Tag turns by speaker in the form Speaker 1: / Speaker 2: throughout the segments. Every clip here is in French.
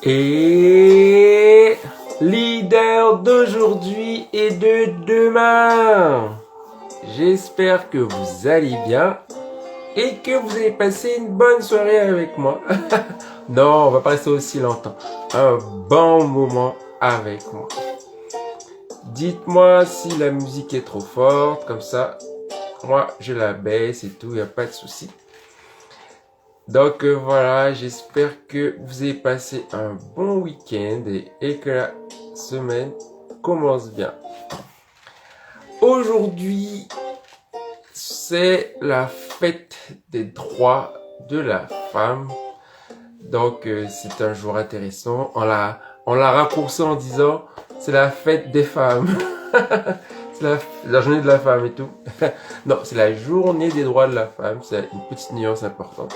Speaker 1: Et leader d'aujourd'hui et de demain. J'espère que vous allez bien et que vous allez passer une bonne soirée avec moi. Non, on va pas rester aussi longtemps. Un bon moment avec moi. Dites-moi si la musique est trop forte, comme ça, moi je la baisse et tout, il n'y a pas de souci. Donc voilà, j'espère que vous avez passé un bon week-end et que la semaine commence bien. Aujourd'hui, c'est la fête des droits de la femme. Donc c'est un jour intéressant. On l'a raccourci en disant c'est la fête des femmes. C'est la journée de la femme et tout. Non, c'est la journée des droits de la femme. C'est une petite nuance importante.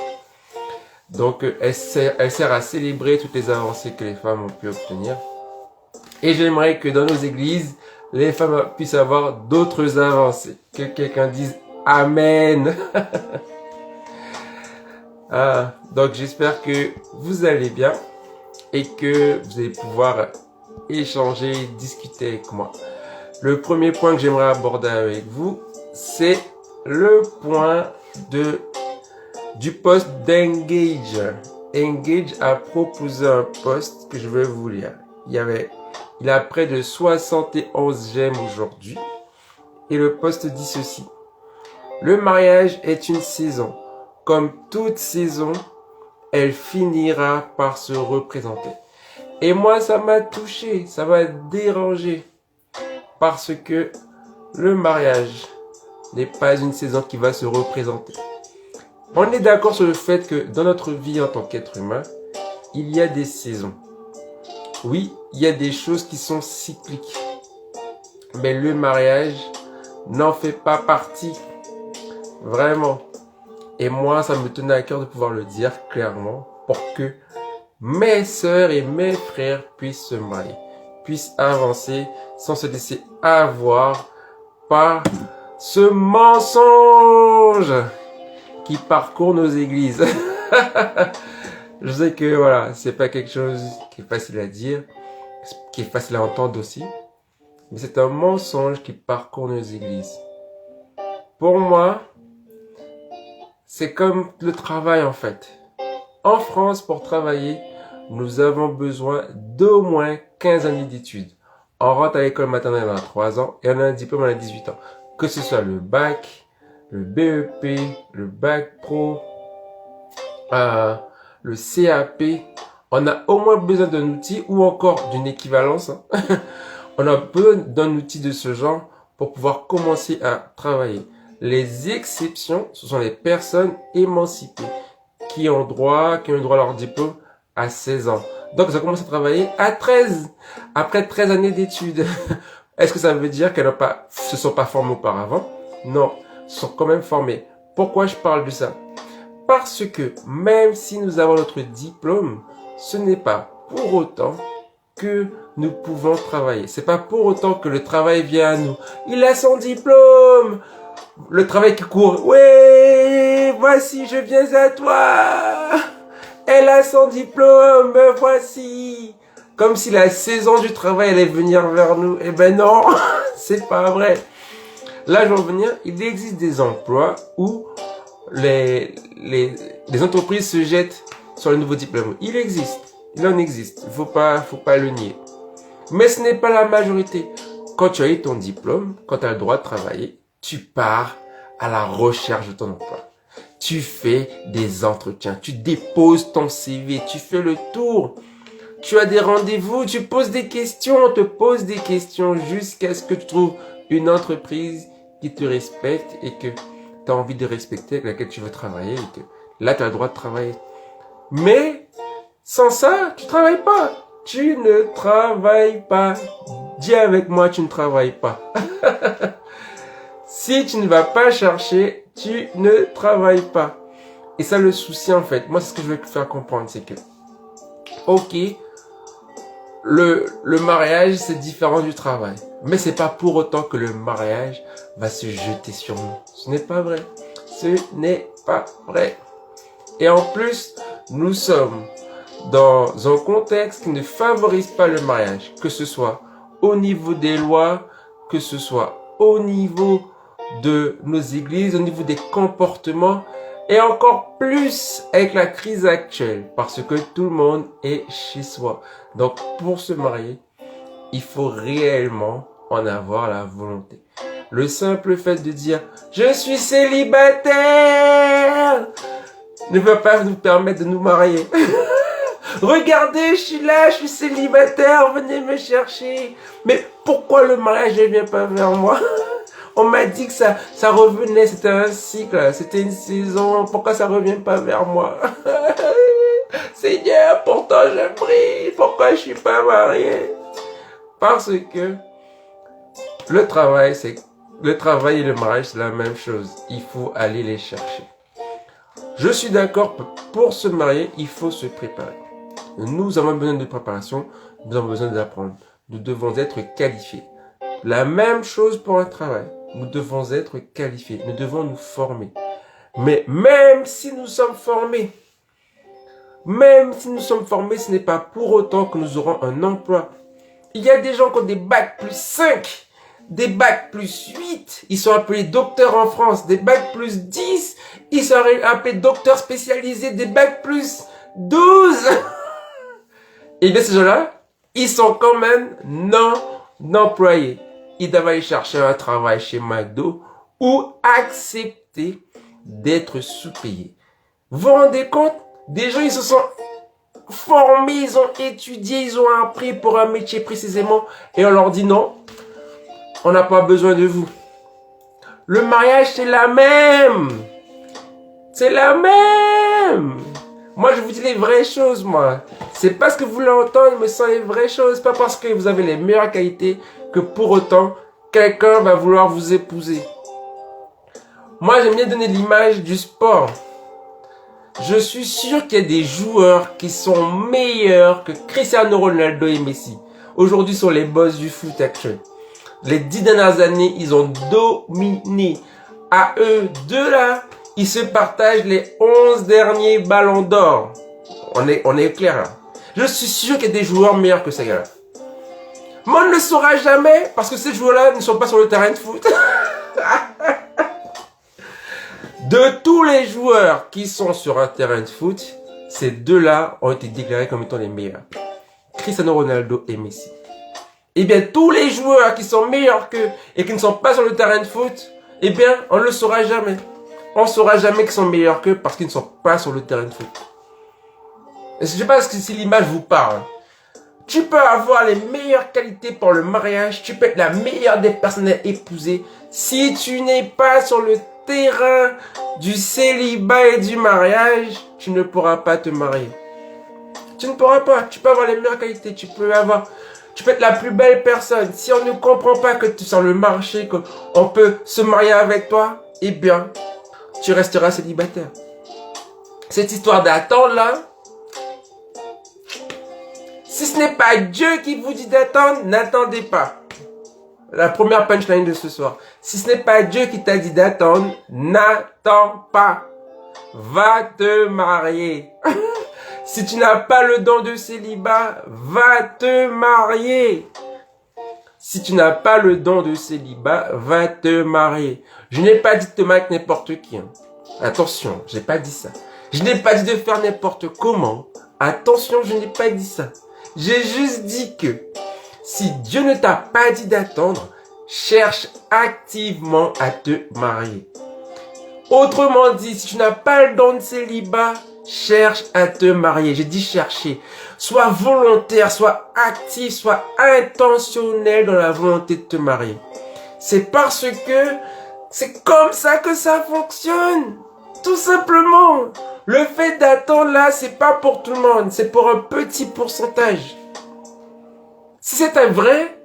Speaker 1: Donc, elle sert à célébrer toutes les avancées que les femmes ont pu obtenir. Et j'aimerais que dans nos églises, les femmes puissent avoir d'autres avancées. Que quelqu'un dise Amen. Donc, j'espère que vous allez bien et que vous allez pouvoir échanger, discuter avec moi. Le premier point que j'aimerais aborder avec vous, c'est le point du post d'Engage. Engage a proposé un post que je vais vous lire. Il a près de 71 j'aime aujourd'hui. Et le post dit ceci. Le mariage est une saison. Comme toute saison, elle finira par se représenter. Et moi, ça m'a touché, ça m'a dérangé. Parce que le mariage n'est pas une saison qui va se représenter. On est d'accord sur le fait que dans notre vie en tant qu'être humain, il y a des saisons. Oui, il y a des choses qui sont cycliques. Mais le mariage n'en fait pas partie. Vraiment. Et moi, ça me tenait à cœur de pouvoir le dire clairement pour que mes sœurs et mes frères puissent se marier, puissent avancer sans se laisser avoir par ce mensonge qui parcourt nos églises. Je sais que voilà, c'est pas quelque chose qui est facile à dire, qui est facile à entendre aussi, mais c'est un mensonge qui parcourt nos églises. Pour moi, c'est comme le travail en fait. En France, pour travailler, nous avons besoin d'au moins 15 années d'études. On rentre à l'école maternelle à 3 ans et on a un diplôme à 18 ans. Que ce soit le bac, le BEP, le bac pro, le CAP, on a au moins besoin d'un outil ou encore d'une équivalence. On a besoin d'un outil de ce genre pour pouvoir commencer à travailler. Les exceptions, ce sont les personnes émancipées qui ont droit à leur diplôme à 16 ans. Donc, ça commence à travailler à 13, après 13 années d'études. Est-ce que ça veut dire qu'elles se sont pas formées auparavant? Non, sont quand même formées. Pourquoi je parle de ça? Parce que même si nous avons notre diplôme, ce n'est pas pour autant que nous pouvons travailler. C'est pas pour autant que le travail vient à nous. Il a son diplôme! Le travail qui court. Ouais, voici, je viens à toi! Elle a son diplôme, me voici! Comme si la saison du travail allait venir vers nous. Eh ben non, c'est pas vrai. Là, je vais revenir, il existe des emplois où les entreprises se jettent sur le nouveau diplôme. Il en existe. Il faut pas le nier. Mais ce n'est pas la majorité. Quand tu as eu ton diplôme, quand tu as le droit de travailler, tu pars à la recherche de ton emploi. Tu fais des entretiens, tu déposes ton CV, tu fais le tour. Tu as des rendez-vous, tu poses des questions, on te pose des questions jusqu'à ce que tu trouves une entreprise qui te respecte et que tu as envie de respecter, avec laquelle tu veux travailler et que là tu as le droit de travailler. Mais sans ça, tu travailles pas. Tu ne travailles pas. Dis avec moi, tu ne travailles pas. Si tu ne vas pas chercher, tu ne travailles pas. Et ça, le souci en fait, moi c'est ce que je veux te faire comprendre, c'est que ok, le mariage c'est différent du travail. Mais c'est pas pour autant que le mariage va se jeter sur nous. Ce n'est pas vrai. Ce n'est pas vrai. Et en plus, nous sommes dans un contexte qui ne favorise pas le mariage, que ce soit au niveau des lois, que ce soit au niveau de nos églises, au niveau des comportements, et encore plus avec la crise actuelle, parce que tout le monde est chez soi. Donc, pour se marier, il faut réellement en avoir la volonté. Le simple fait de dire « Je suis célibataire » ne va pas nous permettre de nous marier. Regardez, je suis là, je suis célibataire, venez me chercher. Mais pourquoi le mariage ne vient pas vers moi? On m'a dit que ça revenait, c'était un cycle, c'était une saison. Pourquoi ça revient pas vers moi? Seigneur, pourtant je prie. Pourquoi je suis pas marié? Parce que le travail et le mariage, c'est la même chose. Il faut aller les chercher. Je suis d'accord, pour se marier, il faut se préparer. Nous avons besoin de préparation, nous avons besoin d'apprendre. Nous devons être qualifiés. La même chose pour un travail. Nous devons être qualifiés. Nous devons nous former. Mais même si nous sommes formés, ce n'est pas pour autant que nous aurons un emploi. Il y a des gens qui ont des bacs plus 5, des bacs plus 8, ils sont appelés docteurs en France, des bacs plus 10, ils sont appelés docteurs spécialisés, des bacs plus 12. Et bien ces gens-là, ils sont quand même non employés. Ils doivent aller chercher un travail chez McDo ou accepter d'être sous-payés. Vous vous rendez compte? Des gens, ils se sont formés, ils ont étudié, ils ont appris pour un métier précisément et on leur dit non, on n'a pas besoin de vous. Le mariage, c'est la même. C'est la même. Moi, je vous dis les vraies choses, moi. C'est parce que vous voulez entendre, mais c'est les vraies choses. Pas parce que vous avez les meilleures qualités que pour autant, quelqu'un va vouloir vous épouser. Moi, j'aime bien donner l'image du sport. Je suis sûr qu'il y a des joueurs qui sont meilleurs que Cristiano Ronaldo et Messi. Aujourd'hui, sont les boss du foot actuel. Les 10 dernières années, ils ont dominé. À eux deux là, ils se partagent les 11 derniers ballons d'or. On est clair là. Je suis sûr qu'il y a des joueurs meilleurs que ces gars-là. Mais on ne le saura jamais parce que ces joueurs-là ne sont pas sur le terrain de foot. De tous les joueurs qui sont sur un terrain de foot, ces deux-là ont été déclarés comme étant les meilleurs. Cristiano Ronaldo et Messi. Eh bien, tous les joueurs qui sont meilleurs qu'eux et qui ne sont pas sur le terrain de foot, eh bien, on ne le saura jamais. On ne saura jamais qu'ils sont meilleurs qu'eux parce qu'ils ne sont pas sur le terrain de foot. Je ne sais pas si l'image vous parle. Tu peux avoir les meilleures qualités pour le mariage, tu peux être la meilleure des personnes à épouser. Si tu n'es pas sur le terrain du célibat et du mariage, tu ne pourras pas te marier. Tu ne pourras pas. Tu peux avoir les meilleures qualités, tu peux être la plus belle personne. Si on ne comprend pas que tu es sur le marché, qu'on peut se marier avec toi, eh bien, tu resteras célibataire. Cette histoire d'attendre là, si ce n'est pas Dieu qui vous dit d'attendre, n'attendez pas. La première punchline de ce soir. Si ce n'est pas Dieu qui t'a dit d'attendre, n'attends pas. Va te marier. Si tu n'as pas le don de célibat, va te marier. Si tu n'as pas le don de célibat, va te marier. Je n'ai pas dit de te marier avec n'importe qui. Hein. Attention, j'ai pas dit ça. Je n'ai pas dit de faire n'importe comment. Attention, je n'ai pas dit ça. J'ai juste dit que si Dieu ne t'a pas dit d'attendre, cherche activement à te marier. Autrement dit, si tu n'as pas le don de célibat, cherche à te marier. J'ai dit chercher. Sois volontaire, sois actif, sois intentionnel dans la volonté de te marier. C'est parce que c'est comme ça que ça fonctionne. Tout simplement. Le fait d'attendre là, c'est pas pour tout le monde. C'est pour un petit pourcentage. Si c'était vrai,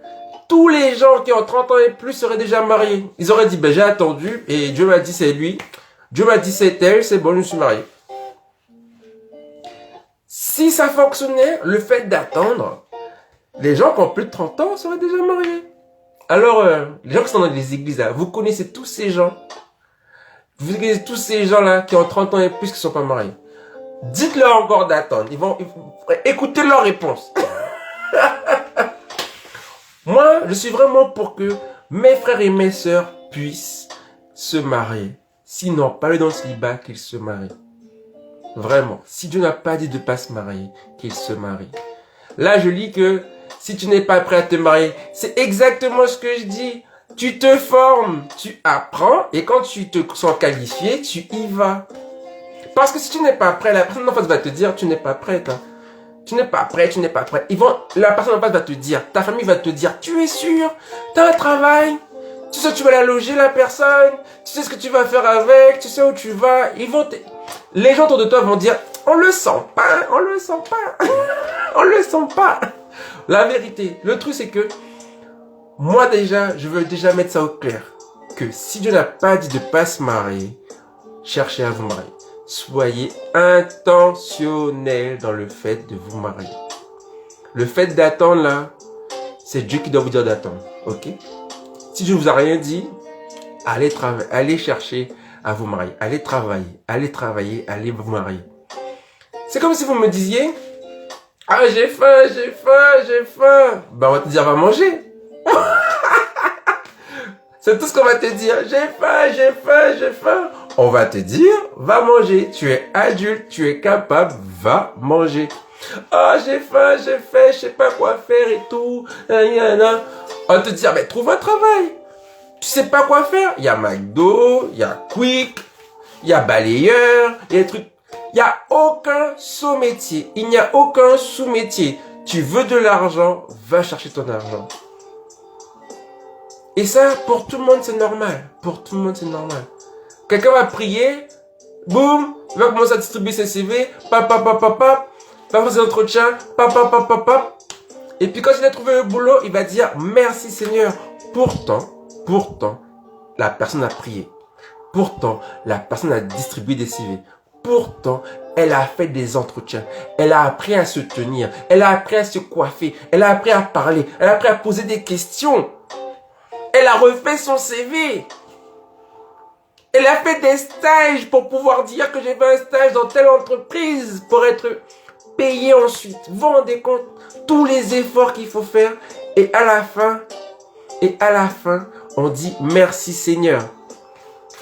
Speaker 1: tous les gens qui ont 30 ans et plus seraient déjà mariés. Ils auraient dit, ben j'ai attendu et Dieu m'a dit c'est lui. Dieu m'a dit c'est elle, c'est bon, je me suis marié. Si ça fonctionnait, le fait d'attendre, les gens qui ont plus de 30 ans seraient déjà mariés. Alors, les gens qui sont dans les églises là, vous connaissez tous ces gens. Vous connaissez tous ces gens là qui ont 30 ans et plus qui ne sont pas mariés. Dites-leur encore d'attendre. Écoutez leur réponse. Moi, je suis vraiment pour que mes frères et mes sœurs puissent se marier. Sinon, pas le dans le célibat qu'ils se marient. Vraiment. Si Dieu n'a pas dit de ne pas se marier, qu'ils se marient. Là, je lis que si tu n'es pas prêt à te marier, c'est exactement ce que je dis. Tu te formes, tu apprends, et quand tu te sens qualifié, tu y vas. Parce que si tu n'es pas prêt, la personne en face va te dire, tu n'es pas prête. Hein. Tu n'es pas prêt, tu n'es pas prêt. La personne en face va te dire, ta famille va te dire, tu es sûr, tu as un travail, tu sais que tu vas la loger la personne, tu sais ce que tu vas faire avec, tu sais où tu vas. Les gens autour de toi vont dire, on le sent pas, on le sent pas, on le sent pas. La vérité, le truc c'est que, moi déjà, je veux déjà mettre ça au clair. Que si Dieu n'a pas dit de pas se marier, cherchez à vous marier. Soyez intentionnel dans le fait de vous marier. Le fait d'attendre là, c'est Dieu qui doit vous dire d'attendre. Ok? Si je ne vous ai rien dit, allez chercher à vous marier. Allez travailler, allez vous marier. C'est comme si vous me disiez, ah j'ai faim. Ben on va te dire, va manger. C'est tout ce qu'on va te dire. J'ai faim. On va te dire, va manger. Tu es adulte, tu es capable, va manger. Ah, j'ai faim, j'ai fait, je sais pas quoi faire et tout. On va te dire, mais trouve un travail. Tu sais pas quoi faire. Il y a McDo, il y a Quick, il y a balayeur, il y a des trucs. Il n'y a aucun sous-métier. Il n'y a aucun sous-métier. Tu veux de l'argent, va chercher ton argent. Et ça, pour tout le monde, c'est normal. Pour tout le monde, c'est normal. Quelqu'un va prier, boum, il va commencer à distribuer ses CV, va faire ses entretiens, et puis quand il a trouvé le boulot, il va dire merci Seigneur. Pourtant, la personne a prié. Pourtant, la personne a distribué des CV. Pourtant, elle a fait des entretiens. Elle a appris à se tenir. Elle a appris à se coiffer. Elle a appris à parler. Elle a appris à poser des questions. Elle a refait son CV. Elle a fait des stages pour pouvoir dire que j'ai fait un stage dans telle entreprise pour être payée ensuite. Vous vous rendez compte tous les efforts qu'il faut faire et à la fin, on dit merci Seigneur.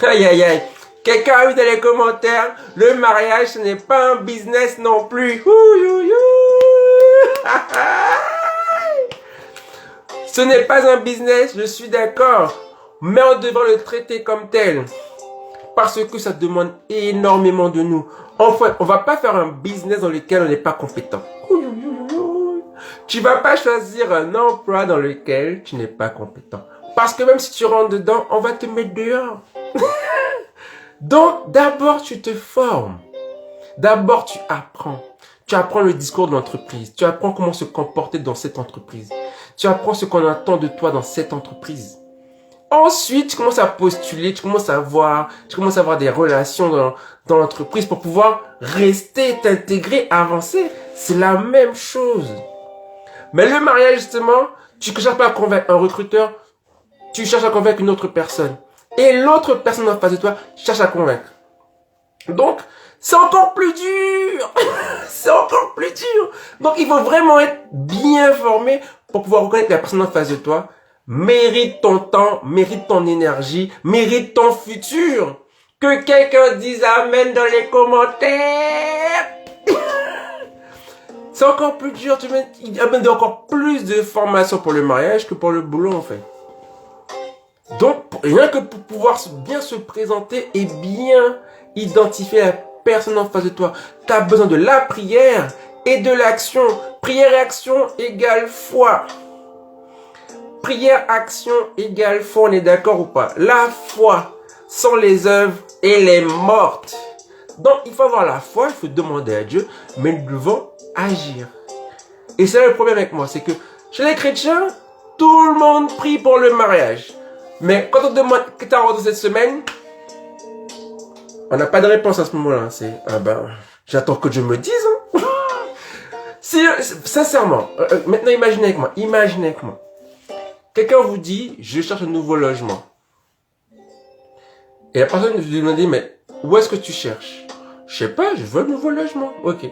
Speaker 1: Aïe aïe aïe. Quelqu'un a eu dans les commentaires, le mariage ce n'est pas un business non plus. Ce n'est pas un business, je suis d'accord. Mais on devrait le traiter comme tel. Parce que ça demande énormément de nous. Enfin, on va pas faire un business dans lequel on n'est pas compétent. Tu vas pas choisir un emploi dans lequel tu n'es pas compétent. Parce que même si tu rentres dedans, on va te mettre dehors. Donc, d'abord, tu te formes. D'abord, tu apprends. Tu apprends le discours de l'entreprise. Tu apprends comment se comporter dans cette entreprise. Tu apprends ce qu'on attend de toi dans cette entreprise. Ensuite, tu commences à postuler, tu commences à avoir des relations dans l'entreprise pour pouvoir rester, t'intégrer, avancer. C'est la même chose. Mais le mariage, justement, tu ne cherches pas à convaincre un recruteur, tu cherches à convaincre une autre personne. Et l'autre personne en face de toi cherche à convaincre. Donc, c'est encore plus dur. C'est encore plus dur. Donc, il faut vraiment être bien formé pour pouvoir reconnaître que la personne en face de toi mérite ton temps, mérite ton énergie, mérite ton futur. Que quelqu'un dise amen dans les commentaires. C'est encore plus dur. Il y a encore plus de formation pour le mariage que pour le boulot, en fait. Donc, rien que pour pouvoir bien se présenter et bien identifier la personne en face de toi, tu as besoin de la prière et de l'action. Prière et action égale foi. Prière, action égale foi, on est d'accord ou pas? La foi sans les œuvres, elle est morte. Donc, il faut avoir la foi, il faut demander à Dieu, mais nous devons agir. Et c'est là le problème avec moi, c'est que chez les chrétiens, tout le monde prie pour le mariage. Mais quand on demande que tu as rendu cette semaine, on n'a pas de réponse à ce moment-là. C'est, j'attends que Dieu me dise. Hein. Si, sincèrement, maintenant imaginez avec moi. Quelqu'un vous dit, je cherche un nouveau logement. Et la personne vous demande, mais où est-ce que tu cherches? Je sais pas, je veux un nouveau logement. Ok.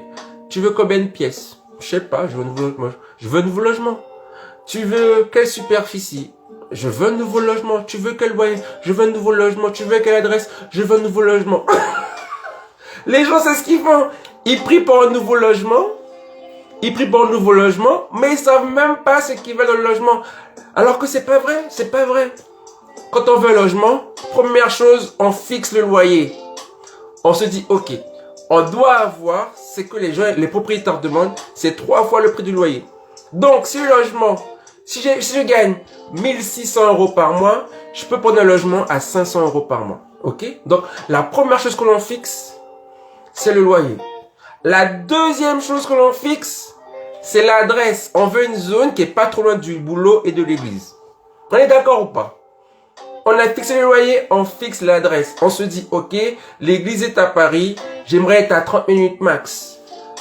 Speaker 1: Tu veux combien de pièces? Je sais pas, je veux un nouveau logement. Je veux un nouveau logement. Tu veux quelle superficie? Je veux un nouveau logement. Tu veux quel loyer? Je veux un nouveau logement. Tu veux quelle adresse? Je veux un nouveau logement. Les gens, c'est ce qu'ils font. Ils prient pour un nouveau logement. Ils prient pour un nouveau logement, mais ils savent même pas ce qu'ils veulent dans le logement. Alors que c'est pas vrai, c'est pas vrai. Quand on veut un logement, première chose, on fixe le loyer. On se dit, ok, on doit avoir ce que les propriétaires demandent, c'est 3 fois le prix du loyer. Donc, si le logement, si je gagne 1600 € par mois, je peux prendre un logement à 500 € par mois. Ok? Donc, la première chose que l'on fixe, c'est le loyer. La deuxième chose que l'on fixe, c'est l'adresse. On veut une zone qui est pas trop loin du boulot et de l'église. On est d'accord ou pas? On a fixé le loyer, on fixe l'adresse. On se dit, ok, l'église est à Paris, j'aimerais être à 30 minutes max.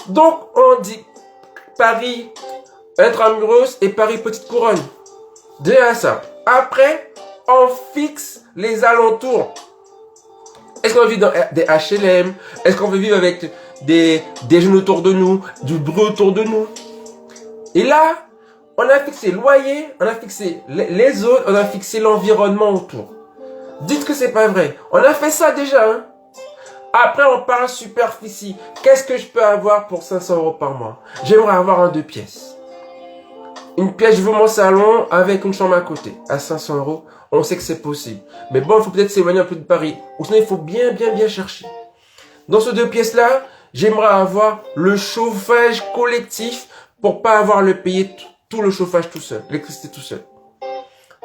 Speaker 1: Donc, on dit Paris Intramuros et Paris Petite Couronne. Déjà ça. Après, on fixe les alentours. Est-ce qu'on veut vivre dans des HLM? Est-ce qu'on veut vivre avec des jeunes autour de nous, du bruit autour de nous? Et là, on a fixé le loyer, on a fixé les zones, on a fixé l'environnement autour. Dites que c'est pas vrai. On a fait ça déjà. Hein? Après, on parle superficie. Qu'est-ce que je peux avoir pour 500 € par mois? J'aimerais avoir un 2 pièces. Une pièce, je veux mon salon avec une chambre à côté. À 500 €, on sait que c'est possible. Mais bon, il faut peut-être s'éloigner un peu de Paris. Ou sinon, il faut bien chercher. Dans ce 2 pièces-là, j'aimerais avoir le chauffage collectif pour pas avoir le payer tout le chauffage tout seul, l'électricité tout seul.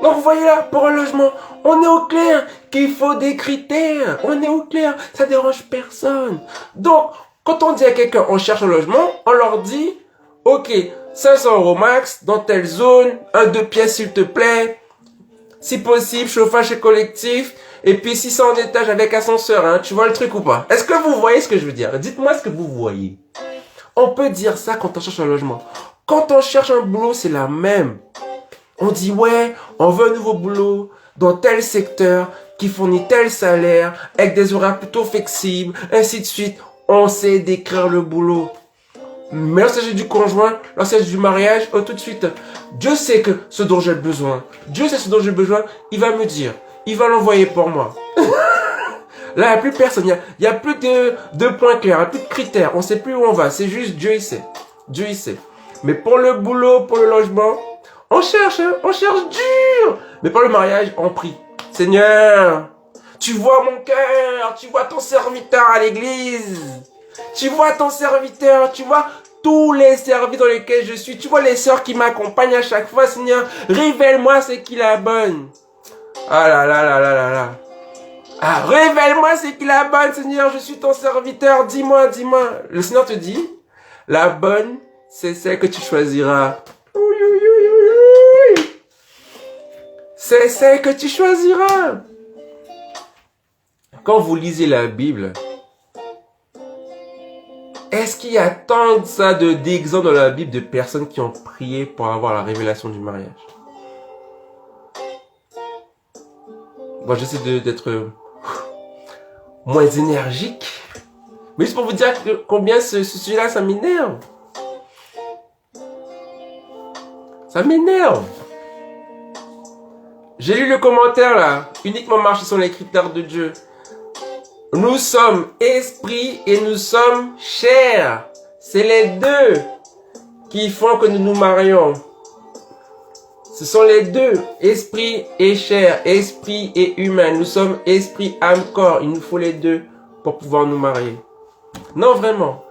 Speaker 1: Donc vous voyez là, pour un logement, on est au clair qu'il faut des critères. On est au clair, ça dérange personne. Donc, quand on dit à quelqu'un, on cherche un logement, on leur dit, ok, 500 € max, dans telle zone, un 2 pièces s'il te plaît, si possible, chauffage collectif, et puis 600 étages avec ascenseur, hein, tu vois le truc ou pas? Est-ce que vous voyez ce que je veux dire? Dites-moi ce que vous voyez. On peut dire ça quand on cherche un logement. Quand on cherche un boulot, c'est la même. On dit, ouais, on veut un nouveau boulot dans tel secteur qui fournit tel salaire, avec des horaires plutôt flexibles, ainsi de suite. On sait décrire le boulot. Mais lorsqu'il s'agit du conjoint, lorsqu'il s'agit du mariage, tout de suite, Dieu sait que ce dont j'ai besoin. Dieu sait ce dont j'ai besoin, il va me dire. Il va l'envoyer pour moi. Là, il n'y a plus personne. Il n'y a plus de points clairs, il n'y a plus de critères. On ne sait plus où on va. C'est juste Dieu, il sait. Dieu, il sait. Mais pour le boulot, pour le logement, on cherche dur. Mais pour le mariage, on prie. Seigneur, tu vois mon cœur, tu vois ton serviteur à l'église. Tu vois ton serviteur, tu vois tous les services dans lesquels je suis. Tu vois les sœurs qui m'accompagnent à chaque fois, Seigneur. Révèle-moi ce qui la bonne. Ah là là là là là là. Ah, révèle-moi ce qui la bonne, Seigneur. Je suis ton serviteur. Dis-moi, dis-moi. Le Seigneur te dit, la bonne, c'est celle que tu choisiras. C'est celle que tu choisiras. Quand vous lisez la Bible, est-ce qu'il y a tant de ça d'exemples dans la Bible de personnes qui ont prié pour avoir la révélation du mariage? Bon, j'essaie d'être moins énergique. Mais juste pour vous dire combien ce sujet-là, ça m'énerve. Ça m'énerve. J'ai lu le commentaire là. Uniquement marcher sur les critères de Dieu. Nous sommes esprit et nous sommes chair. C'est les deux qui font que nous nous marions. Ce sont les deux, esprit et chair, esprit et humain. Nous sommes esprit, âme, corps. Il nous faut les deux pour pouvoir nous marier. Non, vraiment.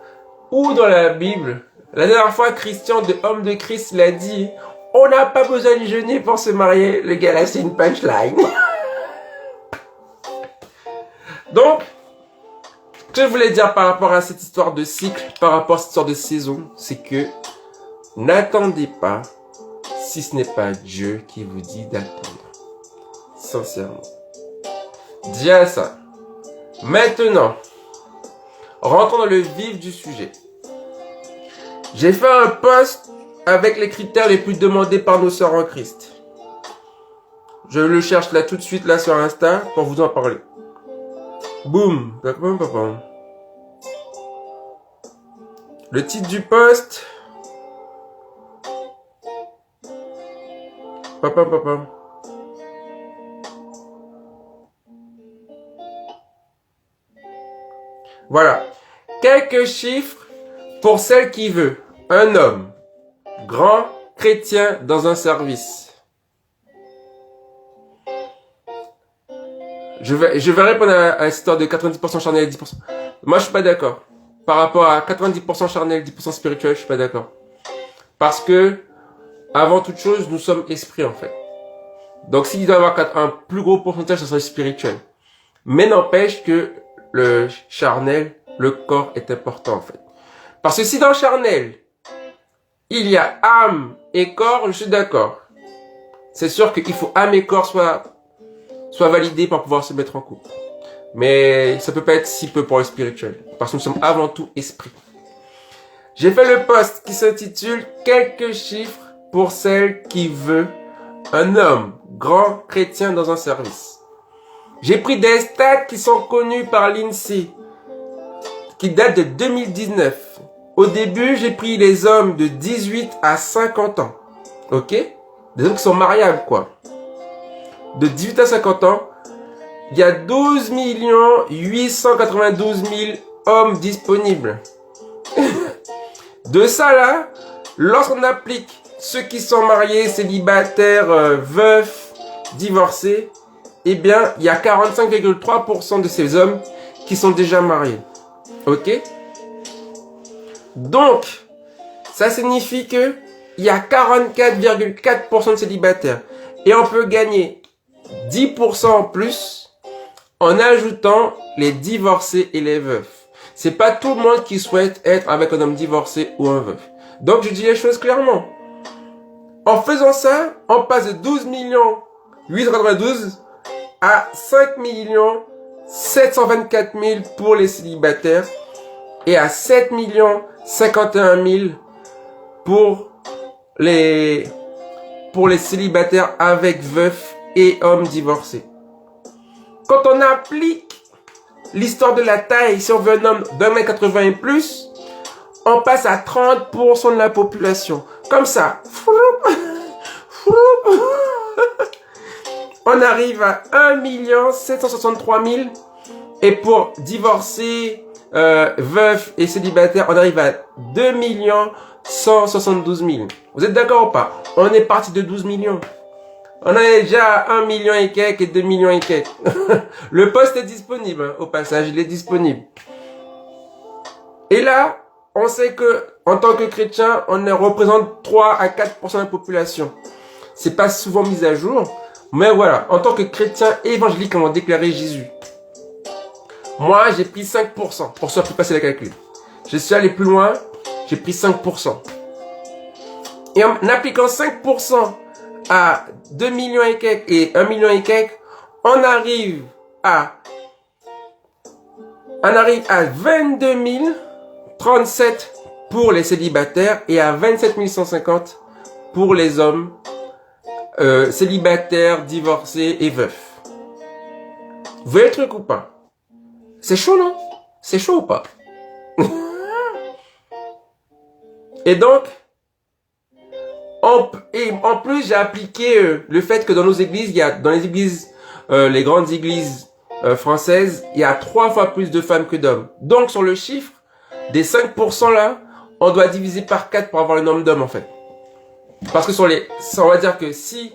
Speaker 1: Ou dans la Bible, la dernière fois, Christian, de Homme de Christ, l'a dit, on n'a pas besoin de jeûner pour se marier. Le gars là, c'est une punchline. Donc, ce que je voulais dire par rapport à cette histoire de cycle, par rapport à cette histoire de saison, c'est que n'attendez pas si ce n'est pas Dieu qui vous dit d'attendre. Sincèrement. Dis ça. Maintenant, rentrons dans le vif du sujet. J'ai fait un post avec les critères les plus demandés par nos sœurs en Christ. Je le cherche là tout de suite là sur Insta pour vous en parler. Boum. Le titre du post. Papa. Voilà. Quelques chiffres pour celle qui veut. Un homme, grand, chrétien dans un service. Je vais répondre à cette histoire de 90% charnel et 10%. Moi, je suis pas d'accord. Par rapport à 90% charnel, 10% spirituel, je suis pas d'accord. Parce que, avant toute chose, nous sommes esprits, en fait. Donc, s'il doit y avoir un plus gros pourcentage, ça serait spirituel. Mais n'empêche que le charnel, le corps est important, en fait. Parce que si dans le charnel, il y a âme et corps, je suis d'accord. C'est sûr qu'il faut âme et corps soit validés pour pouvoir se mettre en couple. Mais ça peut pas être si peu pour le spirituel. Parce que nous sommes avant tout esprit. J'ai fait le post qui s'intitule quelques chiffres pour celle qui veut un homme grand chrétien dans un service. J'ai pris des stats qui sont connus par l'INSEE, qui datent de 2019. Au début, j'ai pris les hommes de 18 à 50 ans. Ok? Des hommes qui sont mariables, quoi. De 18 à 50 ans, il y a 12 892 000 hommes disponibles. De ça, là, lorsqu'on applique ceux qui sont mariés, célibataires, veufs, divorcés, eh bien, il y a 45,3% de ces hommes qui sont déjà mariés. Ok? Donc, ça signifie que il y a 44,4% de célibataires. Et on peut gagner 10% en plus en ajoutant les divorcés et les veufs. C'est pas tout le monde qui souhaite être avec un homme divorcé ou un veuf. Donc, je dis les choses clairement. En faisant ça, on passe de 12 892 à 5 724 000 pour les célibataires et à 7 51 000 pour les célibataires avec veuf et hommes divorcés. Quand on applique l'histoire de la taille, si on veut un homme d'1,80 m et plus, on passe à 30% de la population. Comme ça. On arrive à 1 763 000. Et pour divorcés, veufs et célibataires, on arrive à 2 172 000. Vous êtes d'accord ou pas? On est parti de 12 millions. On est déjà à 1 million et quelques et 2 millions et quelques. Le poste est disponible, hein, au passage, il est disponible. Et là, on sait que, en tant que chrétien, on représente 3 à 4% de la population. C'est pas souvent mis à jour. Mais voilà, en tant que chrétien évangélique, on va déclarer Jésus. Moi, j'ai pris 5%, pour que soit plus facile à calculer. Je suis allé plus loin, j'ai pris 5%. Et en appliquant 5% à 2 millions et quelques et 1 million et quelques, on arrive à 22 037 pour les célibataires et à 27 150 pour les hommes célibataires, divorcés et veufs. Vous voyez le truc ou pas? C'est chaud, non? C'est chaud ou pas? Et donc, en plus, j'ai appliqué le fait que dans nos églises, dans les églises, les grandes églises françaises, il y a 3 fois plus de femmes que d'hommes. Donc, sur le chiffre des 5% là, on doit diviser par 4 pour avoir le nombre d'hommes, en fait. Parce que on va dire que si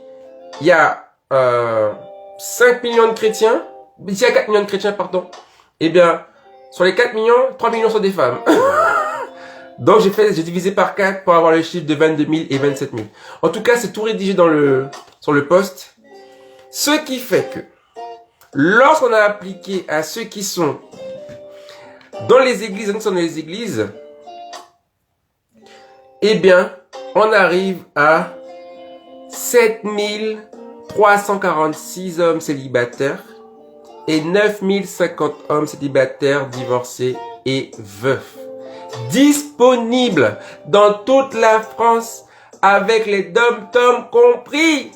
Speaker 1: il y a 5 millions de chrétiens, s'il y a 4 millions de chrétiens, pardon, eh bien, sur les 4 millions, 3 millions sont des femmes. Donc, j'ai divisé par 4 pour avoir le chiffre de 22 000 et 27 000. En tout cas, c'est tout rédigé sur le post. Ce qui fait que, lorsqu'on a appliqué à ceux qui sont dans les églises, eh bien, on arrive à 7 346 hommes célibataires et 9 050 hommes célibataires, divorcés et veufs. Disponibles dans toute la France avec les dom-toms compris.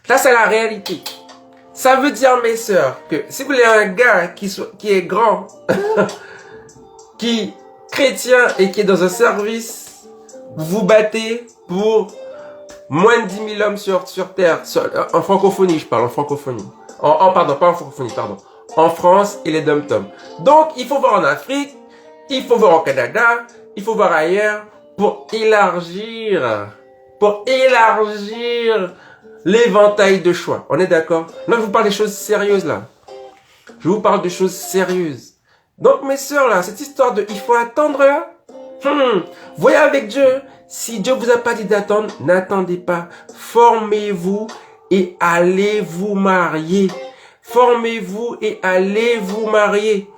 Speaker 1: Ça, c'est la réalité. Ça veut dire, mes sœurs, que si vous voulez un gars qui est grand, qui chrétien et qui est dans un service, vous battez pour moins de 10 000 hommes sur terre, en francophonie, je parle, en francophonie. Pardon, pas en francophonie, pardon. En France et les dom-toms. Donc, il faut voir en Afrique, il faut voir au Canada, il faut voir ailleurs pour élargir l'éventail de choix. On est d'accord? Là, je vous parle des choses sérieuses, là. Je vous parle de choses sérieuses. Donc, mes sœurs, là, cette histoire de il faut attendre, là, voyez avec Dieu. Si Dieu vous a pas dit d'attendre, n'attendez pas. Formez-vous et allez vous marier. Formez-vous et allez vous marier.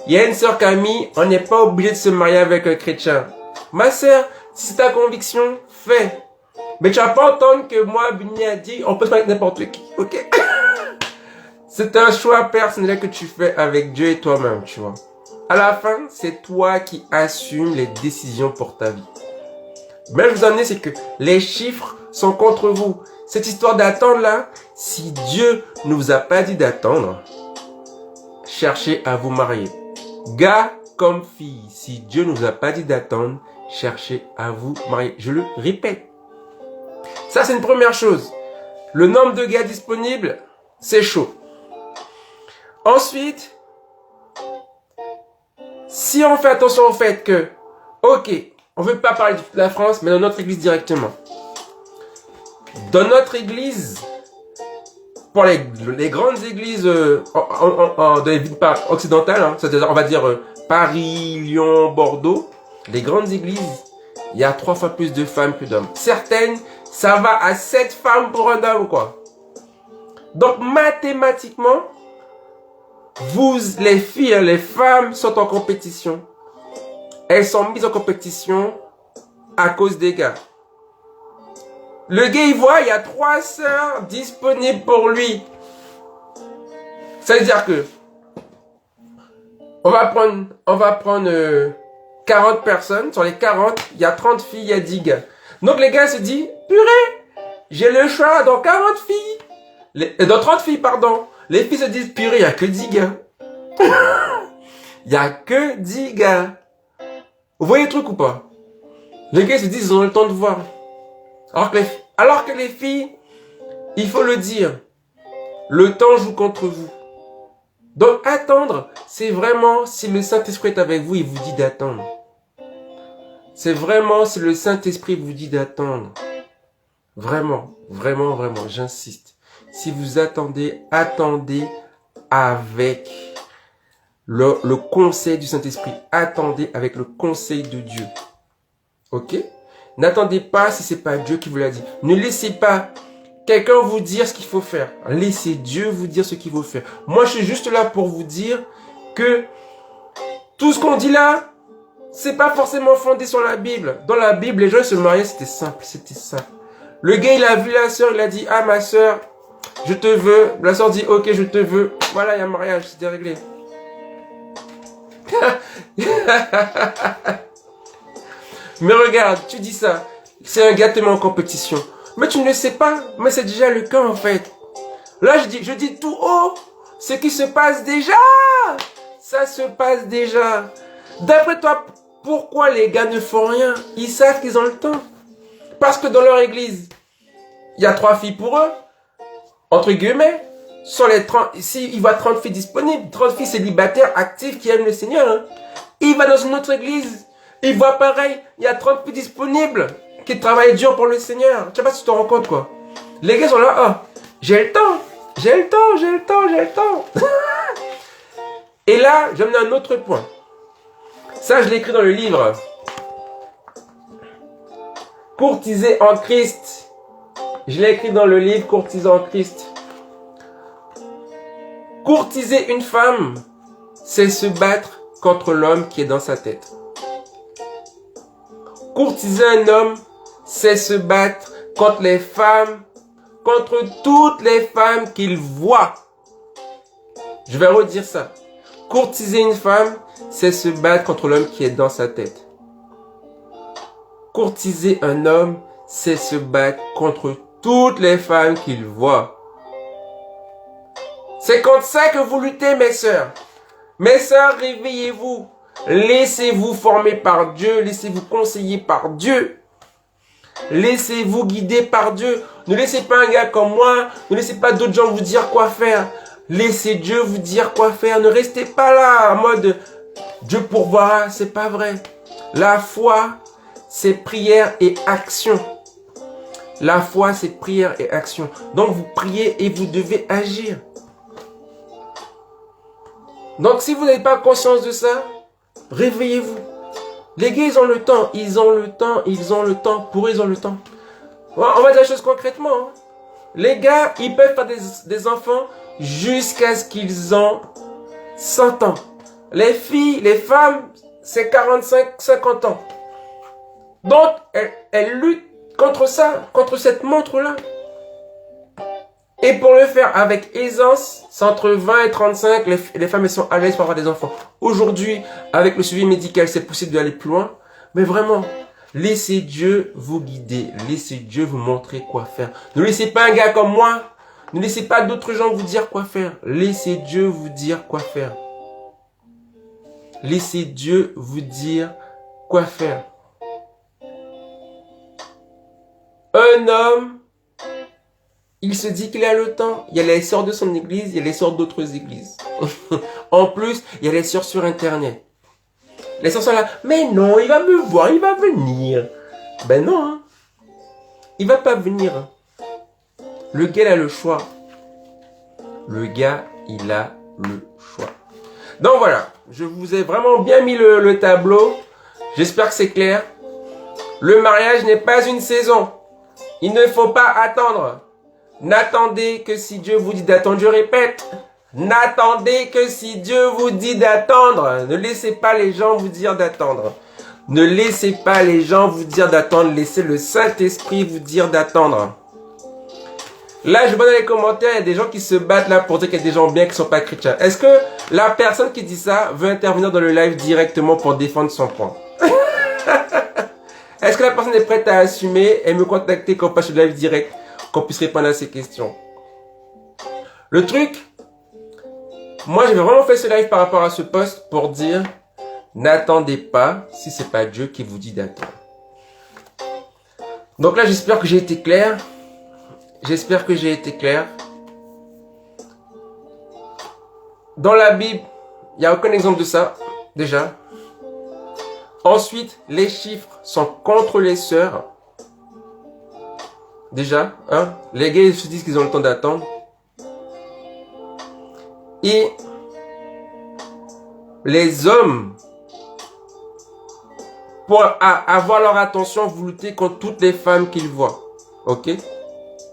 Speaker 1: Il y a une sœur Camille, on n'est pas obligé de se marier avec un chrétien. Ma sœur, si c'est ta conviction, fais. Mais tu vas pas entendre que moi, Bini a dit, on peut se marier avec n'importe qui, ok? C'est un choix personnel que tu fais avec Dieu et toi-même, tu vois. À la fin, c'est toi qui assumes les décisions pour ta vie. Mais je vous en ai, c'est que les chiffres sont contre vous. Cette histoire d'attendre là, si Dieu ne vous a pas dit d'attendre, cherchez à vous marier. Gars comme fille, si Dieu ne vous a pas dit d'attendre, cherchez à vous marier. Je le répète. Ça, c'est une première chose. Le nombre de gars disponibles, c'est chaud. Ensuite, si on fait attention au fait que, ok, on ne veut pas parler de toute la France, mais dans notre église directement. Dans notre église, pour les grandes églises dans les villes occidentales, hein, c'est-à-dire on va dire Paris, Lyon, Bordeaux, les grandes églises, il y a 3 fois plus de femmes que d'hommes. Certaines, ça va à 7 femmes pour un homme, quoi. Donc mathématiquement, vous, les filles, les femmes sont en compétition. Elles sont mises en compétition à cause des gars. Le gars, il voit, il y a 3 sœurs disponibles pour lui. Ça veut dire que on va prendre 40 personnes. Sur les 40, il y a 30 filles, il y a 10 gars. Donc les gars se disent, purée, j'ai le choix dans 40 filles. Dans 30 filles, pardon. Les filles se disent, purée, il n'y a que 10 gars. Il n'y a que 10 gars. Vous voyez le truc ou pas? Les gars se disent, ils ont le temps de voir. Alors que les filles, il faut le dire, le temps joue contre vous. Donc attendre, c'est vraiment si le Saint-Esprit est avec vous, il vous dit d'attendre. C'est vraiment si le Saint-Esprit vous dit d'attendre. Vraiment, vraiment, vraiment, j'insiste. Si vous attendez, attendez avec le conseil du Saint-Esprit. Attendez avec le conseil de Dieu. Ok? N'attendez pas si c'est pas Dieu qui vous l'a dit. Ne laissez pas quelqu'un vous dire ce qu'il faut faire. Laissez Dieu vous dire ce qu'il faut faire. Moi, je suis juste là pour vous dire que tout ce qu'on dit là, c'est pas forcément fondé sur la Bible. Dans la Bible, les gens se mariaient, c'était simple, c'était simple. Le gars, il a vu la sœur, il a dit, ah ma sœur, je te veux. La sœur dit, ok, je te veux. Voilà, il y a un mariage, c'était réglé. Mais regarde, tu dis ça, c'est un gâtement en compétition. Mais tu ne le sais pas, mais c'est déjà le cas en fait. Là, je dis tout haut, ce qui se passe déjà. Ça se passe déjà. D'après toi, pourquoi les gars ne font rien? Ils savent qu'ils ont le temps. Parce que dans leur église, il y a 3 filles pour eux. Entre guillemets, sur les 30, ici, il voit 30 filles disponibles, 30 filles célibataires, actives, qui aiment le Seigneur. Hein. Il va dans une autre église. Il voit pareil, il y a 30 filles disponibles qui travaillent dur pour le Seigneur. Je sais pas si tu te rends compte quoi. Les gars sont là, oh, j'ai le temps. Et là, j'amène un autre point. Ça, je l'ai écrit dans le livre. Courtiser en Christ. Je l'ai écrit dans le livre Courtiser en Christ. Courtiser une femme, c'est se battre contre l'homme qui est dans sa tête. Courtiser un homme, c'est se battre contre les femmes, contre toutes les femmes qu'il voit. Je vais redire ça. Courtiser une femme, c'est se battre contre l'homme qui est dans sa tête. Courtiser un homme, c'est se battre contre toutes les femmes qu'il voit. C'est contre ça que vous luttez, mes sœurs. Mes sœurs, réveillez-vous. Laissez-vous former par Dieu, laissez-vous conseiller par Dieu. Laissez-vous guider par Dieu. Ne laissez pas un gars comme moi, ne laissez pas d'autres gens vous dire quoi faire. Laissez Dieu vous dire quoi faire. Ne restez pas là en mode Dieu pourvoira, c'est pas vrai. La foi, c'est prière et action. La foi, c'est prière et action. Donc vous priez et vous devez agir. Donc si vous n'avez pas conscience de ça, réveillez-vous. Les gars, ils ont le temps. Ils ont le temps. Ils ont le temps. Pour eux, ils ont le temps. On va dire les choses concrètement. Hein. Les gars, ils peuvent faire des enfants jusqu'à ce qu'ils ont 100 ans. Les filles, les femmes, c'est 45, 50 ans. Donc, elles luttent contre ça, contre cette montre-là. Et pour le faire avec aisance, c'est entre 20 et 35, les femmes elles sont à l'aise pour avoir des enfants. Aujourd'hui, avec le suivi médical, c'est possible d'aller plus loin. Mais vraiment, laissez Dieu vous guider. Laissez Dieu vous montrer quoi faire. Ne laissez pas un gars comme moi. Ne laissez pas d'autres gens vous dire quoi faire. Laissez Dieu vous dire quoi faire. Laissez Dieu vous dire quoi faire. Un homme, il se dit qu'il a le temps. Il y a les sœurs de son église, il y a les sœurs d'autres églises. En plus, il y a les sœurs sur Internet. Les sœurs sont là. Mais non, il va me voir, il va venir. Ben non, hein. Il va pas venir. Le gars, il a le choix. Le gars, il a le choix. Donc voilà, je vous ai vraiment bien mis le tableau. J'espère que c'est clair. Le mariage n'est pas une saison. Il ne faut pas attendre. N'attendez que si Dieu vous dit d'attendre, je répète. N'attendez que si Dieu vous dit d'attendre. Ne laissez pas les gens vous dire d'attendre. Ne laissez pas les gens vous dire d'attendre. Laissez le Saint-Esprit vous dire d'attendre. Là, je vois dans les commentaires, il y a des gens qui se battent là pour dire qu'il y a des gens bien qui ne sont pas chrétiens. Est-ce que la personne qui dit ça veut intervenir dans le live directement pour défendre son point? Est-ce que la personne est prête à assumer et me contacter quand on passe le live direct, qu'on puisse répondre à ces questions? Le truc, moi j'avais vraiment fait ce live par rapport à ce post pour dire, n'attendez pas si c'est pas Dieu qui vous dit d'attendre. Donc là, j'espère que j'ai été clair. J'espère que j'ai été clair. Dans la Bible, il n'y a aucun exemple de ça, déjà. Ensuite, les chiffres sont contre les sœurs. Déjà, hein. Les gars, ils se disent qu'ils ont le temps d'attendre. Et les hommes, pour avoir leur attention, vous luttez contre toutes les femmes qu'ils voient. Ok?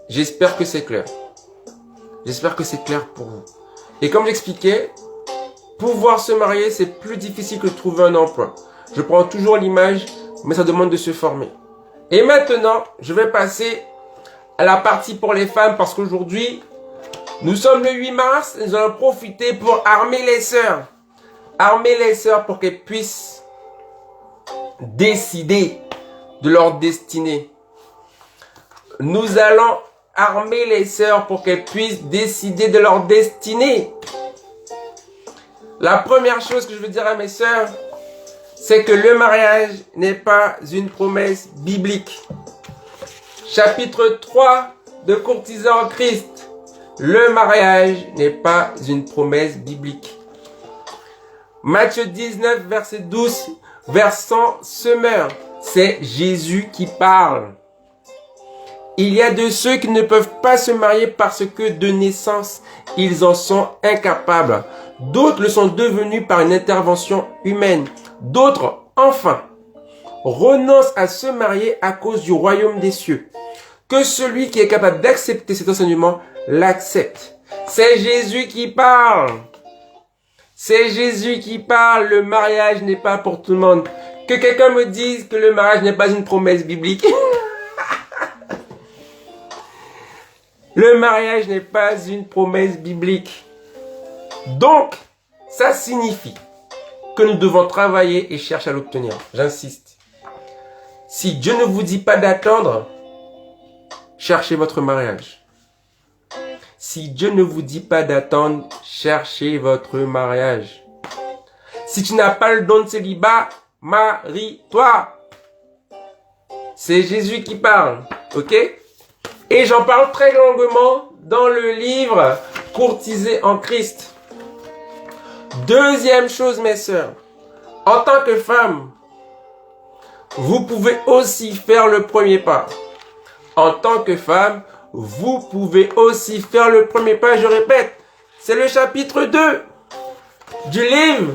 Speaker 1: J'espère que c'est clair. J'espère que c'est clair pour vous. Et comme j'expliquais, pouvoir se marier, c'est plus difficile que de trouver un emploi. Je prends toujours l'image, mais ça demande de se former. Et maintenant, je vais passer à la partie pour les femmes parce qu'aujourd'hui, nous sommes le 8 mars, nous allons profiter pour armer les sœurs. Armer les sœurs pour qu'elles puissent décider de leur destinée. Nous allons armer les sœurs pour qu'elles puissent décider de leur destinée. La première chose que je veux dire à mes sœurs, c'est que le mariage n'est pas une promesse biblique. Chapitre 3 de Courtisans en Christ. Le mariage n'est pas une promesse biblique. Matthieu 19, verset 12, versant semeur. C'est Jésus qui parle. Il y a de ceux qui ne peuvent pas se marier parce que de naissance, ils en sont incapables. D'autres le sont devenus par une intervention humaine. D'autres, enfin, renoncent à se marier à cause du royaume des cieux. Que celui qui est capable d'accepter cet enseignement l'accepte. C'est Jésus qui parle. C'est Jésus qui parle. Le mariage n'est pas pour tout le monde. Que quelqu'un me dise que le mariage n'est pas une promesse biblique. Le mariage n'est pas une promesse biblique. Donc, ça signifie que nous devons travailler et chercher à l'obtenir. J'insiste. Si Dieu ne vous dit pas d'attendre, cherchez votre mariage. Si Dieu ne vous dit pas d'attendre, cherchez votre mariage. Si tu n'as pas le don de célibat, marie-toi. C'est Jésus qui parle, ok? Et j'en parle très longuement dans le livre Courtiser en Christ. Deuxième chose, mes sœurs, en tant que femme, vous pouvez aussi faire le premier pas. En tant que femme, vous pouvez aussi faire le premier pas, je répète, c'est le chapitre 2 du livre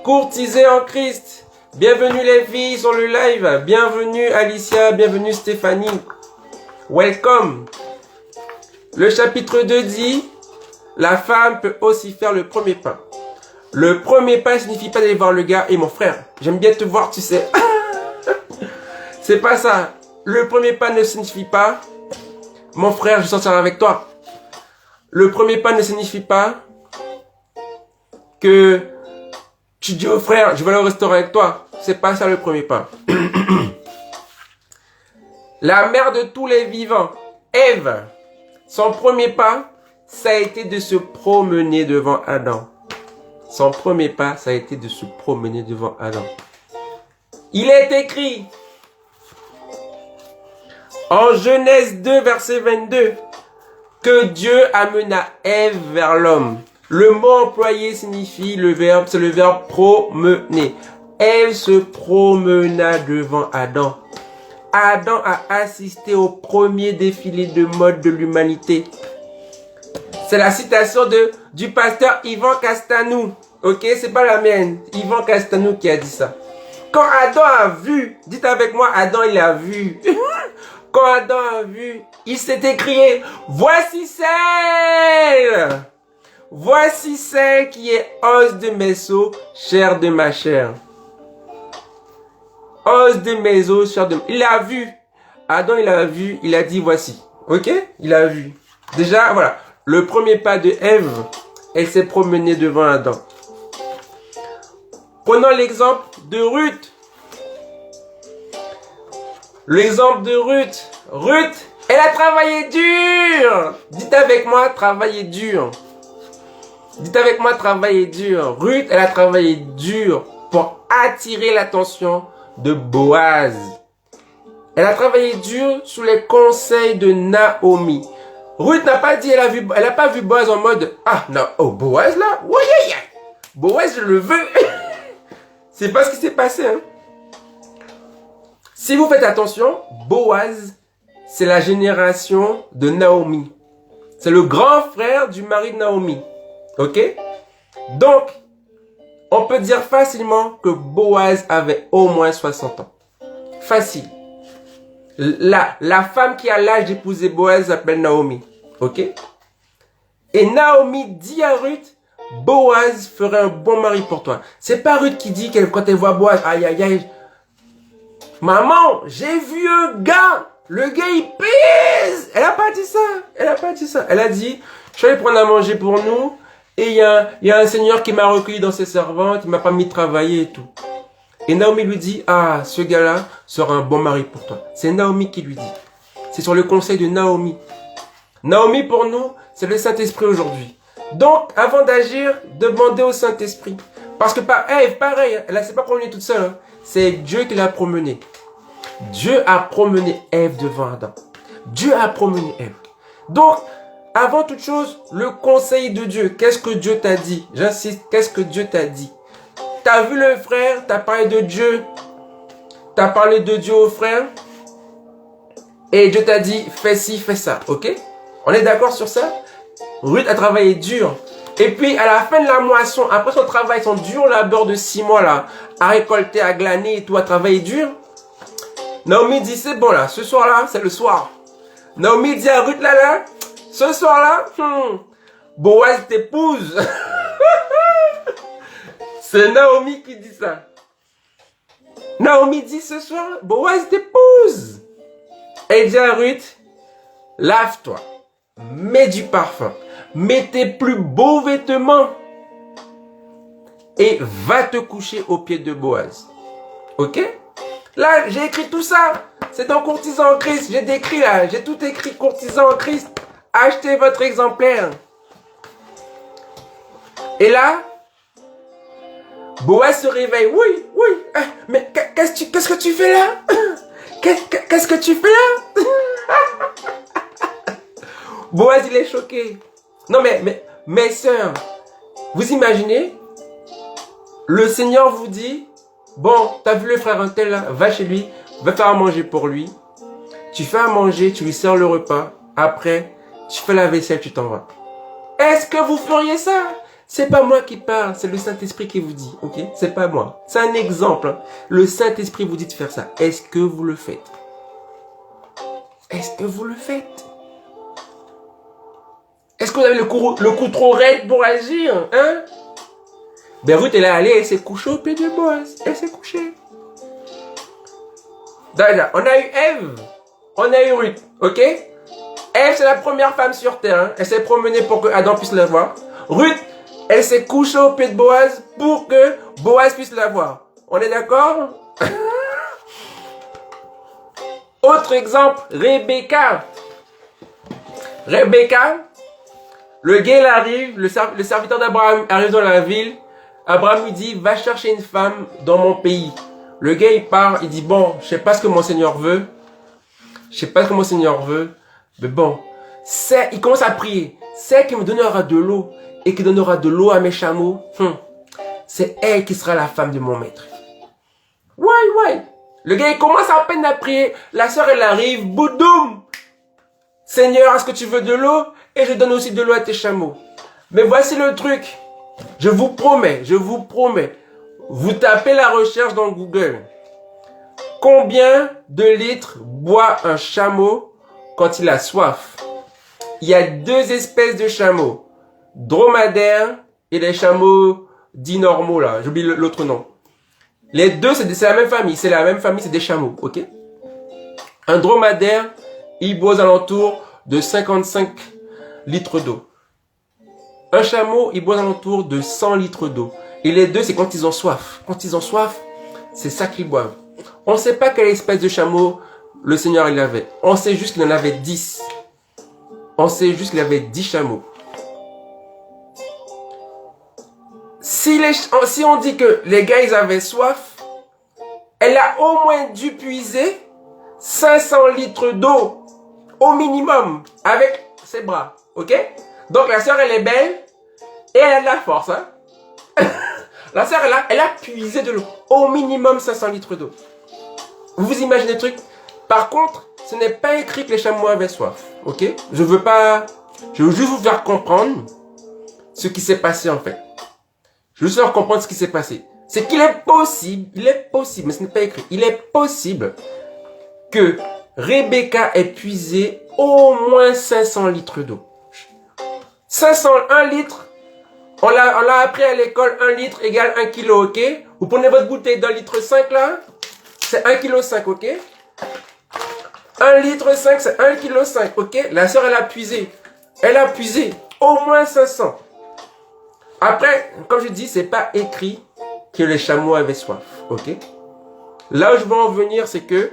Speaker 1: Courtiser en Christ. Bienvenue les filles sur le live, bienvenue Alicia, bienvenue Stéphanie, welcome. Le chapitre 2 dit, la femme peut aussi faire le premier pas. Le premier pas signifie pas d'aller voir le gars et mon frère, j'aime bien te voir, tu sais. C'est pas ça. Le premier pas ne signifie pas, mon frère, je sortirai avec toi. Le premier pas ne signifie pas que tu dis au frère, je vais aller au restaurant avec toi. C'est pas ça le premier pas. La mère de tous les vivants, Ève, son premier pas, ça a été de se promener devant Adam. Son premier pas, ça a été de se promener devant Adam. Il est écrit en Genèse 2, verset 22, que Dieu amena Ève vers l'homme. Le mot employé signifie c'est le verbe promener. Ève se promena devant Adam. Adam a assisté au premier défilé de mode de l'humanité. C'est la citation du pasteur Yvan Castanou. Ok, c'est pas la mienne. Yvan Castanou qui a dit ça. Quand Adam a vu, dites avec moi, Adam il a vu. Quand Adam a vu, il s'est écrié, voici celle. Voici celle qui est os de mes os, chair de ma chair. Os de mes os, chair de ma... Il a vu. Adam il a vu, il a dit voici. Ok, il a vu. Déjà, voilà. Le premier pas de Ève, elle s'est promenée devant Adam. Prenons l'exemple de Ruth. L'exemple de Ruth. Ruth, elle a travaillé dur. Dites avec moi, travailler dur. Dites avec moi, travailler dur. Ruth, elle a travaillé dur pour attirer l'attention de Boaz. Elle a travaillé dur sous les conseils de Naomi. Ruth n'a pas dit, elle a pas vu Boaz en mode, ah, non, oh, Boaz là, ouais, yeah, yeah. Boaz, je le veux. C'est pas ce qui s'est passé, hein. Si vous faites attention, Boaz, c'est la génération de Naomi. C'est le grand frère du mari de Naomi. Ok? Donc, on peut dire facilement que Boaz avait au moins 60 ans. Facile. La femme qui a l'âge d'épouser Boaz s'appelle Naomi. Ok? Et Naomi dit à Ruth, Boaz ferait un bon mari pour toi. C'est pas Ruth qui dit quand elle voit Boaz, aïe aïe aïe, maman, j'ai vu un gars, le gars il pèse. Elle a pas dit ça, elle a pas dit ça. Elle a dit, je suis allé prendre à manger pour nous, et il y a un seigneur qui m'a recueilli dans ses servantes, il m'a pas mis de travailler et tout. Et Naomi lui dit, ah, ce gars-là sera un bon mari pour toi. C'est Naomi qui lui dit. C'est sur le conseil de Naomi. Naomi pour nous, c'est le Saint-Esprit aujourd'hui. Donc, avant d'agir, demandez au Saint-Esprit. Parce que Ève, pareil, elle ne s'est pas promenée toute seule. Hein. C'est Dieu qui l'a promenée. Dieu a promené Ève devant Adam. Dieu a promené Ève. Donc, avant toute chose, le conseil de Dieu. Qu'est-ce que Dieu t'a dit? J'insiste, qu'est-ce que Dieu t'a dit? T'as vu le frère, t'as parlé de Dieu. T'as parlé de Dieu au frère. Et Dieu t'a dit, fais ci, fais ça. Ok? On est d'accord sur ça? Ruth a travaillé dur. Et puis, à la fin de la moisson, après son travail, son dur labeur de 6 mois là, à récolter, à glaner et tout, à travailler dur, Naomi dit, c'est bon là, ce soir-là, c'est le soir. Naomi dit à Ruth là, ce soir-là, Boaz t'épouse. C'est Naomi qui dit ça. Naomi dit ce soir, Boaz t'épouse. Elle dit à Ruth, lave-toi, mets du parfum, mets tes plus beaux vêtements et va te coucher aux pieds de Boaz. Ok? Là, j'ai écrit tout ça. C'est dans Courtisan en Christ. J'ai décrit là, j'ai tout écrit Courtisan en Christ. Achetez votre exemplaire. Et là, Boaz se réveille. Oui, oui. Mais qu'est-ce que tu fais là? Qu'est-ce que tu fais là? Boaz, il est choqué. Non, mais mes sœurs, vous imaginez? Le Seigneur vous dit, bon, t'as vu le frère untel là? Va chez lui, va faire à manger pour lui. Tu fais à manger, tu lui sers le repas. Après, tu fais la vaisselle, tu t'en vas. Est-ce que vous feriez ça? C'est pas moi qui parle, c'est le Saint-Esprit qui vous dit, ok? C'est pas moi. C'est un exemple. Hein. Le Saint-Esprit vous dit de faire ça. Est-ce que vous le faites? Est-ce que vous le faites? Est-ce que vous avez le cou trop raide pour agir? Hein? Ben Ruth, elle est allée, elle s'est couchée au pied de Boaz. Elle s'est couchée. D'accord. On a eu Ève. On a eu Ruth, ok? Ève, c'est la première femme sur terre. Hein. Elle s'est promenée pour que Adam puisse la voir. Ruth, elle s'est couchée au pied de Boaz pour que Boaz puisse la voir. On est d'accord? Autre exemple, Rebecca. Rebecca, le gars il arrive, le serviteur d'Abraham arrive dans la ville. Abraham lui dit, va chercher une femme dans mon pays. Le gars il part, il dit, bon, je sais pas ce que mon Seigneur veut. Je sais pas ce que mon Seigneur veut. Mais bon, il commence à prier. C'est qui me donnera de l'eau et qui donnera de l'eau à mes chameaux. C'est elle qui sera la femme de mon maître. Ouais. Le gars, il commence à peine à prier. La sœur, elle arrive. Boudoum. Seigneur, est-ce que tu veux de l'eau? Et je donne aussi de l'eau à tes chameaux. Mais voici le truc. Je vous promets. Vous tapez la recherche dans Google. Combien de litres boit un chameau quand il a soif? Il y a deux espèces de chameaux. Dromadaires et les chameaux dits normaux là. J'oublie l'autre nom. Les deux, c'est la même famille. C'est la même famille, c'est des chameaux, ok? Un dromadaire, il boit aux alentours de 55 litres d'eau. Un chameau, il boit aux alentours de 100 litres d'eau. Et les deux, c'est quand ils ont soif. Quand ils ont soif, c'est ça qu'ils boivent. On ne sait pas quelle espèce de chameau le Seigneur il avait. On sait juste qu'il en avait 10. On sait juste qu'il avait 10 chameaux. Si on dit que les gars ils avaient soif, elle a au moins dû puiser 500 litres d'eau au minimum avec ses bras, ok? Donc la sœur elle est belle et elle a de la force, hein? La sœur elle a puisé de l'eau au minimum 500 litres d'eau. Vous imaginez le truc? Par contre, ce n'est pas écrit que les chameaux avaient soif, ok? Je veux juste vous faire comprendre ce qui s'est passé en fait. Je veux juste faire comprendre ce qui s'est passé. C'est qu'il est possible, mais ce n'est pas écrit, il est possible que Rebecca ait puisé au moins 500 litres d'eau. 501 litres, on l'a appris à l'école, 1 litre égale 1 kg, ok? Vous prenez votre bouteille d'un litre 5 là, c'est 1 kg 5, ok? 1 litre 5, c'est 1 kg 5, ok? La sœur, elle a puisé au moins 500. Après, comme je dis, c'est pas écrit que les chameaux avaient soif, ok? Là où je veux en venir, c'est que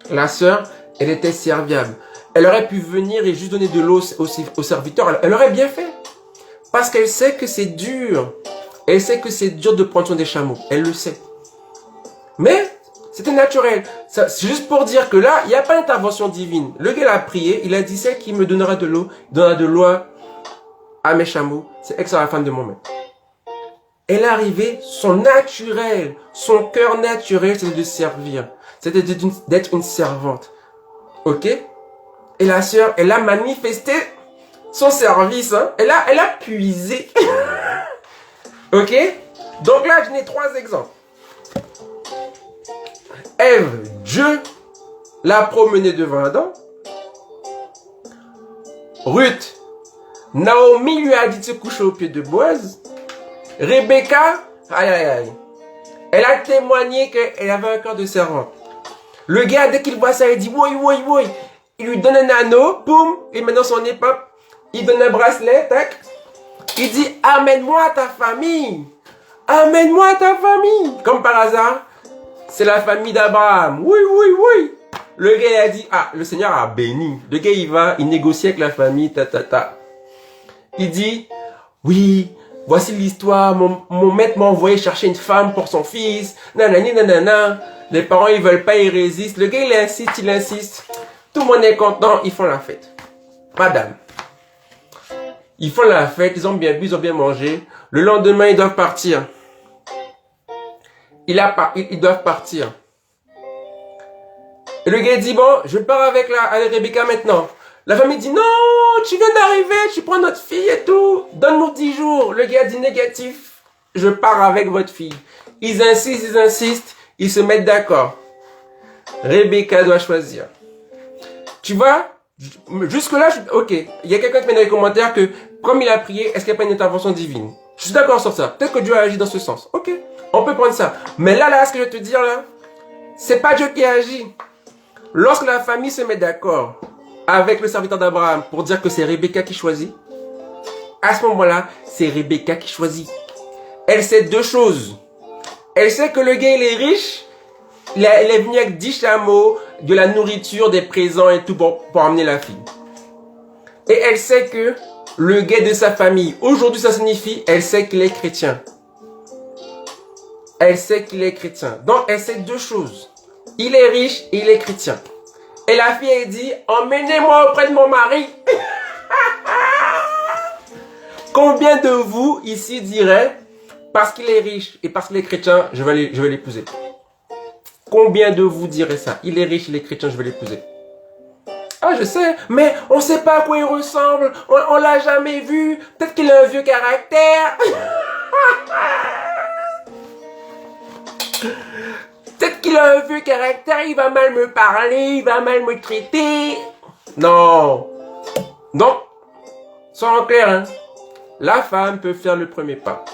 Speaker 1: la sœur, elle était serviable. Elle aurait pu venir et juste donner de l'eau au serviteur. Elle aurait bien fait. Parce qu'elle sait que c'est dur. Elle sait que c'est dur de prendre soin des chameaux. Elle le sait. Mais, c'était naturel. C'est juste pour dire que là, il n'y a pas d'intervention divine. Le gars a prié, il a dit, celle qui me donnera de l'eau, donnera de l'eau à mes chameaux. C'est elle qui sera la femme de mon maître. Elle est arrivée, son naturel, son cœur naturel, c'était de servir. C'était d'être une servante. Ok? Et la sœur, elle a manifesté son service. Hein? Elle a puisé. Ok? Donc là, je n'ai 3 exemples. Ève, Dieu l'a promenée devant Adam. Ruth, Naomi lui a dit de se coucher au pied de Boaz. Rebecca, elle a témoigné qu'elle avait un cœur de servante. Le gars, dès qu'il voit ça, il dit, oui. Il lui donne un anneau, boum, il met dans son épaule, il donne un bracelet, tac. Il dit, amène-moi ta famille. Amène-moi ta famille. Comme par hasard, c'est la famille d'Abraham. Oui. Le gars, il a dit, le Seigneur a béni. Le gars, il négocie avec la famille, Il dit, oui, Voici l'histoire, mon maître m'a envoyé chercher une femme pour son fils. Nanani, nanana. Les parents, ils veulent pas, ils résistent. Le gars, il insiste. Tout le monde est content, ils font la fête. Madame. Ils font la fête, ils ont bien bu, ils ont bien mangé. Le lendemain, ils doivent partir. Ils doivent partir. Et le gars dit, bon, je pars avec Rebecca maintenant. La famille dit, non, tu viens d'arriver, tu prends notre fille et tout. Donne-nous 10 jours. Le gars dit négatif, je pars avec votre fille. Ils insistent, ils se mettent d'accord. Rebecca doit choisir. Tu vois, jusque-là, ok. Il y a quelqu'un qui met dans les commentaires que, comme il a prié, est-ce qu'il n'y a pas une intervention divine? Je suis d'accord sur ça. Peut-être que Dieu a agi dans ce sens. Ok, on peut prendre ça. Mais là, ce que je vais te dire là, c'est pas Dieu qui agit. Lorsque la famille se met d'accord avec le serviteur d'Abraham pour dire que c'est Rebecca qui choisit, à ce moment-là, c'est Rebecca qui choisit. Elle sait 2 choses. Elle sait que le gars, il est riche. Elle est venue avec 10 chameaux, de la nourriture, des présents et tout pour emmener la fille. Et elle sait que le gars de sa famille, aujourd'hui ça signifie, elle sait qu'il est chrétien. Elle sait qu'il est chrétien. Donc elle sait 2 choses. Il est riche et il est chrétien. Et la fille, elle dit, emmenez-moi auprès de mon mari. Combien de vous ici diraient, parce qu'il est riche et parce qu'il est chrétien, je vais l'épouser? Combien de vous diraient ça? Il est riche, il est chrétien, je vais l'épouser. Ah, je sais, mais on sait pas à quoi il ressemble, on l'a jamais vu, peut-être qu'il a un vieux caractère. Peut-être qu'il a un vieux caractère, il va mal me parler, il va mal me traiter. Non. Donc, soyons clairs, hein. La femme peut faire le premier pas.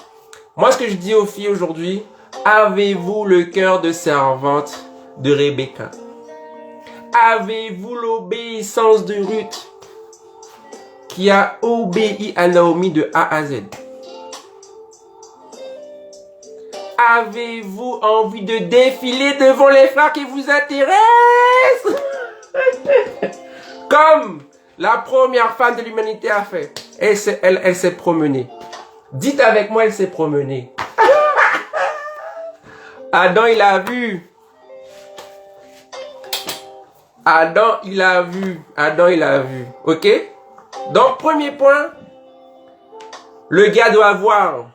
Speaker 1: Moi, ce que je dis aux filles aujourd'hui, avez-vous le cœur de servante de Rebecca? Avez-vous l'obéissance de Ruth qui a obéi à Naomi de A à Z? Avez-vous envie de défiler devant les frères qui vous intéressent? Comme la première femme de l'humanité a fait. Elle s'est promenée. Dites avec moi, elle s'est promenée. Adam, il a vu. Adam, il a vu. Adam, il a vu. Ok? Donc, premier point. Le gars doit voir.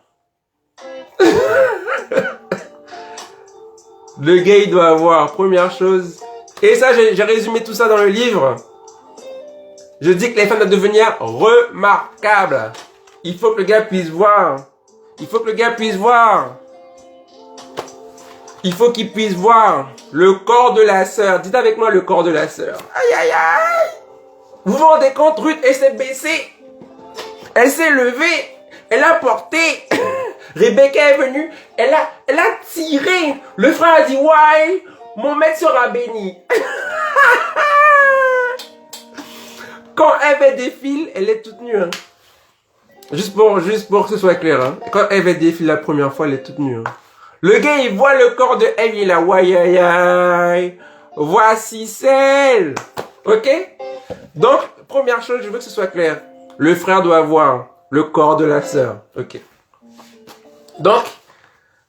Speaker 1: Le gars, il doit voir. Première chose. Et ça, j'ai résumé tout ça dans le livre. Je dis que les femmes doivent devenir remarquables. Il faut que le gars puisse voir. Il faut que le gars puisse voir. Il faut qu'il puisse voir le corps de la sœur. Dites avec moi le corps de la sœur. Aïe, aïe, aïe. Vous vous rendez compte, Ruth, elle s'est baissée. Elle s'est levée. Elle a porté. Rebecca est venue. Elle a tiré. Le frère a dit, ouais, mon maître sera béni. Quand Ève défile, elle est toute nue. Hein. Juste pour que ce soit clair. Hein. Quand Ève défile la première fois, elle est toute nue. Hein. Le gars, il voit le corps de Ève, il est là, ouais, aïe, aïe. Voici celle. Ok? Donc, première chose, je veux que ce soit clair. Le frère doit voir le corps de la sœur. Ok? Donc,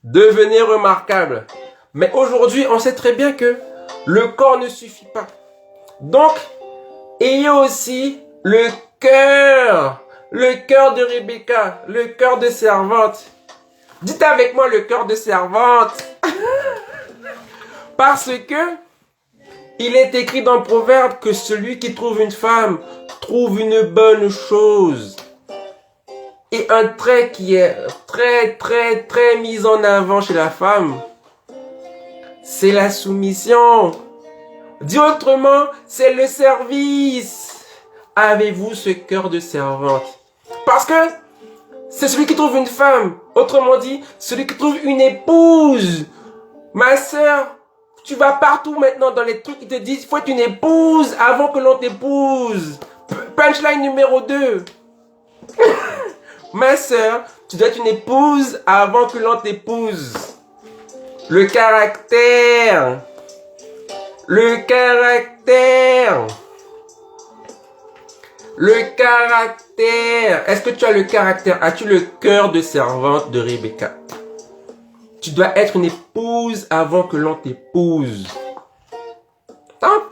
Speaker 1: devenez remarquable. Mais aujourd'hui, on sait très bien que le corps ne suffit pas. Donc, ayez aussi le cœur de Rebecca, le cœur de servante. Dites avec moi le cœur de servante. Parce que il est écrit dans le proverbe que celui qui trouve une femme trouve une bonne chose. Et un trait qui est très mis en avant chez la femme, c'est la soumission. Dit autrement, c'est le service. Avez-vous ce cœur de servante? Parce que c'est celui qui trouve une femme. Autrement dit, celui qui trouve une épouse. Ma sœur, tu vas partout maintenant dans les trucs qui te disent, il faut être une épouse avant que l'on t'épouse. Punchline numéro 2. Ma sœur, tu dois être une épouse avant que l'on t'épouse. Le caractère. Le caractère. Le caractère. Est-ce que tu as le caractère? As-tu le cœur de servante de Rebecca? Tu dois être une épouse avant que l'on t'épouse.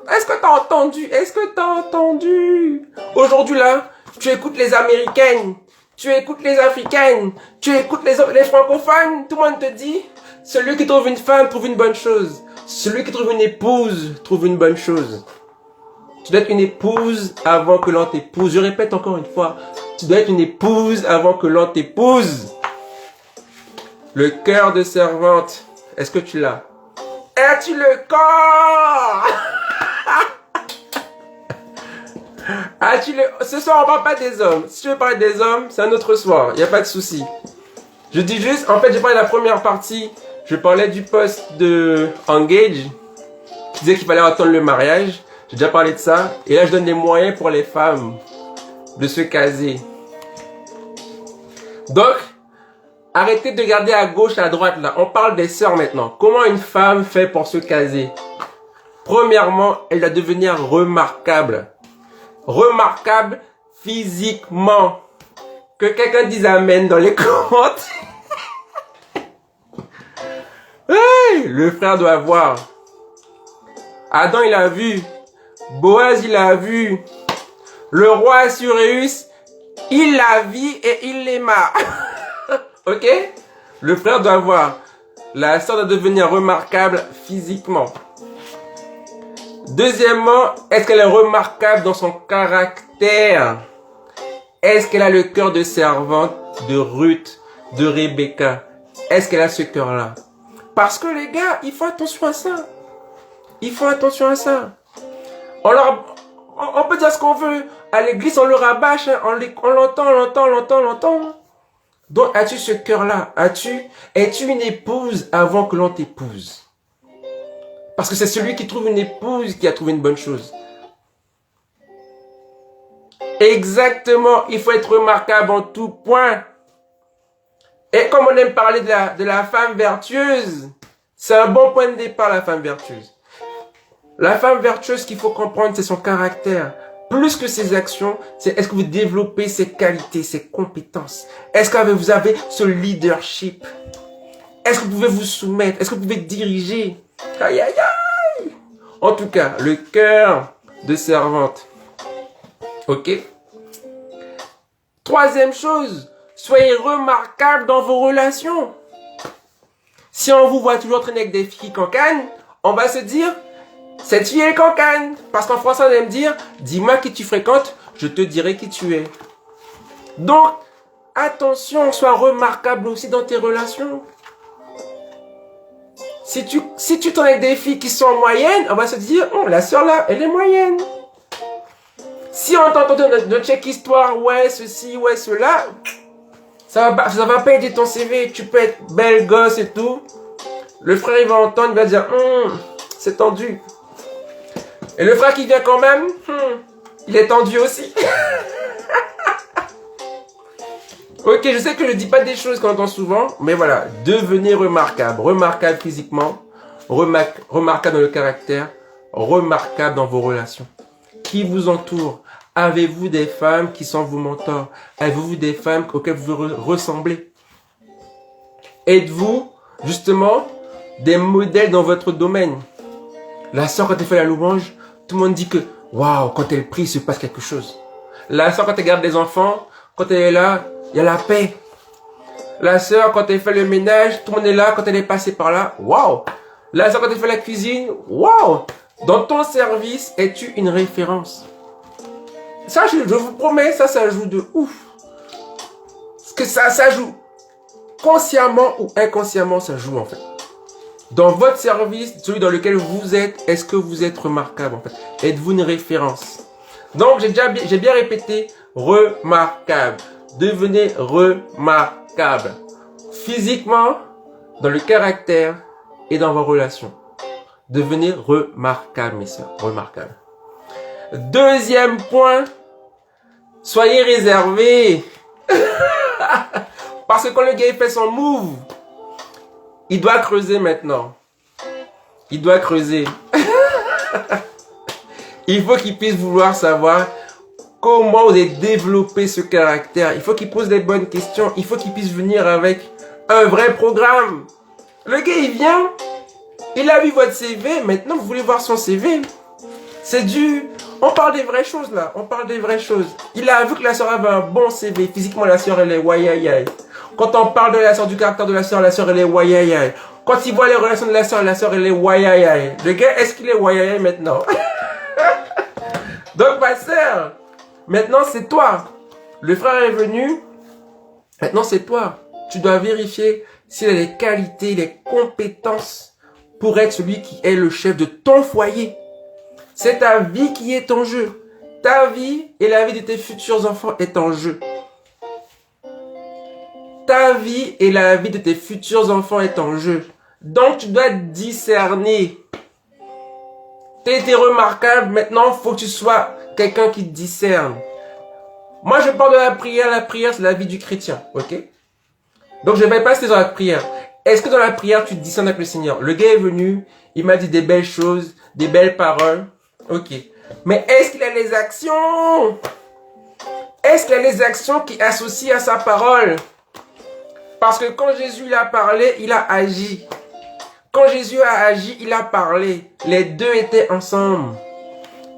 Speaker 1: Est-ce que tu as entendu? Est-ce que tu as entendu? Aujourd'hui là, tu écoutes les Américaines, tu écoutes les Africaines, tu écoutes les francophones. Tout le monde te dit, celui qui trouve une femme trouve une bonne chose. Celui qui trouve une épouse trouve une bonne chose. Tu dois être une épouse avant que l'on t'épouse. Je répète encore une fois, tu dois être une épouse avant que l'on t'épouse. Le cœur de servante, est-ce que tu l'as? As-tu le corps? As-tu le... Ce soir, on parle pas des hommes. Si tu veux parler des hommes, c'est un autre soir. Il n'y a pas de souci. Je dis juste, en fait, j'ai parlé de la première partie. Je parlais du post de Engage, qui disait qu'il fallait attendre le mariage. J'ai déjà parlé de ça. Et là, je donne des moyens pour les femmes de se caser. Donc, arrêtez de regarder à gauche, à droite, là. On parle des sœurs maintenant. Comment une femme fait pour se caser? Premièrement, elle doit devenir remarquable. Remarquable physiquement. Que quelqu'un dise amen dans les commentaires. Hey, le frère doit voir. Adam, il a vu. Boaz, il a vu. Le roi Assuréus, il l'a vu et il l'aima. Ok? Le frère doit voir. La sœur doit devenir remarquable physiquement. Deuxièmement, est-ce qu'elle est remarquable dans son caractère? Est-ce qu'elle a le cœur de servante de Ruth, de Rebecca? Est-ce qu'elle a ce cœur-là? Parce que les gars, il faut attention à ça. Il faut attention à ça. On peut dire ce qu'on veut. À l'église, on le rabâche. Hein. On l'entend. Donc, as-tu ce cœur-là? Es-tu une épouse avant que l'on t'épouse? Parce que c'est celui qui trouve une épouse qui a trouvé une bonne chose. Exactement. Il faut être remarquable en tout point. Et comme on aime parler de la femme vertueuse, c'est un bon point de départ, la femme vertueuse. La femme vertueuse, qu'il faut comprendre, c'est son caractère. Plus que ses actions, c'est est-ce que vous développez ses qualités, ses compétences? Est-ce que vous avez ce leadership? Est-ce que vous pouvez vous soumettre? Est-ce que vous pouvez diriger? Aïe, aïe, aïe! En tout cas, le cœur de servante. Ok? Troisième chose, soyez remarquable dans vos relations. Si on vous voit toujours traîner avec des filles cancanes, on va se dire, cette fille est cancane. Parce qu'en français, on aime dire, dis-moi qui tu fréquentes, je te dirai qui tu es. Donc, attention, sois remarquable aussi dans tes relations. Si tu tournes avec des filles qui sont moyennes, on va se dire, oh, la sœur là, elle est moyenne. Si on t'entend notre check histoire, ouais, ceci, ouais, cela, ça va pas aider ton CV. Tu peux être belle gosse et tout. Le frère, il va entendre, il va dire, c'est tendu. Et le frère qui vient quand même, il est tendu aussi. Ok, je sais que je ne dis pas des choses qu'on entend souvent, mais voilà, devenez remarquable. Remarquable physiquement, remarquable dans le caractère, remarquable dans vos relations. Qui vous entoure? Avez-vous des femmes qui sont vos mentors? Avez-vous des femmes auxquelles vous ressemblez? Êtes-vous, justement, des modèles dans votre domaine? La sœur, quand elle fait la louange, tout le monde dit que, waouh, quand elle prie, il se passe quelque chose. La sœur, quand elle garde des enfants, quand elle est là, il y a la paix. La sœur, quand elle fait le ménage, tout le monde est là, quand elle est passée par là, waouh. La sœur, quand elle fait la cuisine, waouh. Dans ton service, es-tu une référence? Ça, je vous promets, ça joue de ouf. Parce que ça joue. Consciemment ou inconsciemment, ça joue en fait. Dans votre service, celui dans lequel vous êtes, est-ce que vous êtes remarquable en fait? Êtes-vous une référence? Donc, j'ai bien répété, remarquable. Devenez remarquable. Physiquement, dans le caractère et dans vos relations. Devenez remarquable, mes sœurs. Remarquable. Deuxième point, soyez réservés. Parce que quand le gars fait son move, il doit creuser maintenant. Il doit creuser. Il faut qu'il puisse vouloir savoir Comment vous avez développé ce caractère? Il faut qu'il pose les bonnes questions. Il faut qu'il puisse venir avec un vrai programme. Le gars, il vient. Il a vu votre CV. Maintenant, vous voulez voir son CV. C'est du... On parle des vraies choses, là. On parle des vraies choses. Il a vu que la sœur avait un bon CV. Physiquement, la sœur, elle est wayayaï. Quand on parle de la sœur, du caractère de la sœur, elle est wayayaï. Quand il voit les relations de la sœur, elle est wayayaï. Le gars, est-ce qu'il est wayayaï maintenant? Donc, ma sœur... Maintenant, c'est toi. Le frère est venu. Maintenant, c'est toi. Tu dois vérifier s'il a les qualités, les compétences pour être celui qui est le chef de ton foyer. C'est ta vie qui est en jeu. Ta vie et la vie de tes futurs enfants est en jeu. Ta vie et la vie de tes futurs enfants est en jeu. Donc, tu dois discerner. Tu as été remarquable. Maintenant, il faut que tu sois quelqu'un qui discerne. Moi, je parle de la prière. La prière, c'est la vie du chrétien. Ok? Donc, je vais passer dans la prière. Est-ce que dans la prière, tu discernes avec le Seigneur? Le gars est venu. Il m'a dit des belles choses, des belles paroles. Ok. Mais est-ce qu'il a les actions? Est-ce qu'il a les actions qui associent à sa parole? Parce que quand Jésus il a parlé, il a agi. Quand Jésus a agi, il a parlé. Les deux étaient ensemble.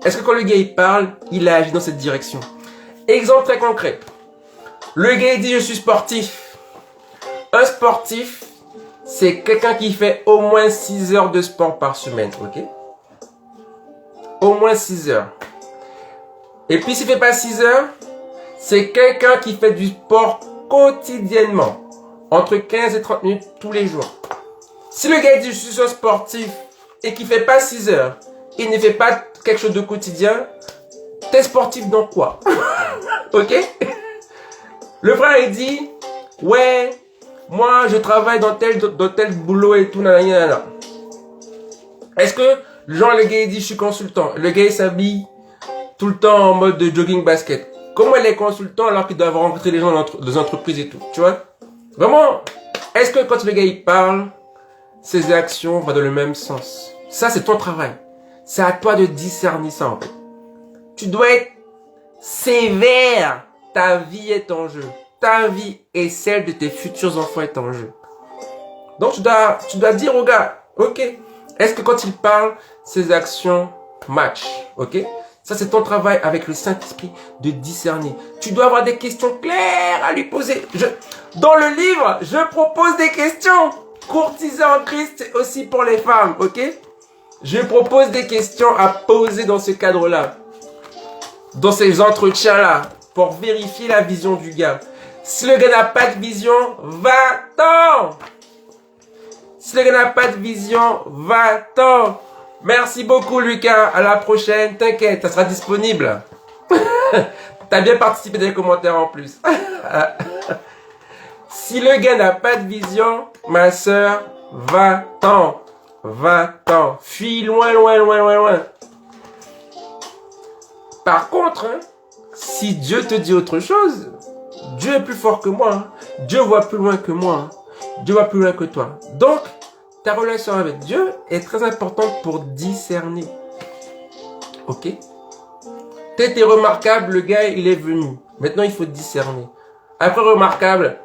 Speaker 1: Est-ce que quand le gars il parle, il a agi dans cette direction? Exemple très concret. Le gars il dit je suis sportif. Un sportif, c'est quelqu'un qui fait au moins 6 heures de sport par semaine. Ok? Au moins 6 heures. Et puis s'il ne fait pas 6 heures, c'est quelqu'un qui fait du sport quotidiennement. Entre 15 et 30 minutes tous les jours. Si le gars dit je suis un sportif et qu'il ne fait pas 6 heures, il ne fait pas quelque chose de quotidien, t'es sportif dans quoi? Ok? Le frère il dit ouais, moi je travaille dans tel boulot et tout, nanana. Est-ce que genre le gars il dit je suis consultant, le gars il s'habille tout le temps en mode de jogging basket? Comment il est consultant alors qu'il doit rencontrer les gens dans les entreprises et tout, tu vois? Vraiment, est-ce que quand le gars il parle, ses actions vont dans le même sens? Ça c'est ton travail. C'est à toi de discerner ça en fait. Tu dois être sévère. Ta vie est en jeu. Ta vie et celle de tes futurs enfants est en jeu. Donc tu dois dire au gars, ok, est-ce que quand il parle, ses actions matchent? Ok? Ça c'est ton travail avec le Saint-Esprit de discerner. Tu dois avoir des questions claires à lui poser. Dans le livre, je propose des questions. Courtiser en Christ, c'est aussi pour les femmes, ok? Je propose des questions à poser dans ce cadre-là. Dans ces entretiens-là. Pour vérifier la vision du gars. Si le gars n'a pas de vision, va-t'en! Si le gars n'a pas de vision, va-t'en! Merci beaucoup Lucas, à la prochaine. T'inquiète, ça sera disponible. T'as bien participé dans les commentaires en plus. Si le gars n'a pas de vision, ma soeur, va-t'en. Va-t'en. Fuis loin, loin, loin, loin, loin. Par contre, hein, si Dieu te dit autre chose, Dieu est plus fort que moi. Hein. Dieu voit plus loin que moi. Hein. Dieu voit plus loin que toi. Donc, ta relation avec Dieu est très importante pour discerner. Ok? T'es remarquable, le gars, il est venu. Maintenant, il faut discerner. Après remarquable,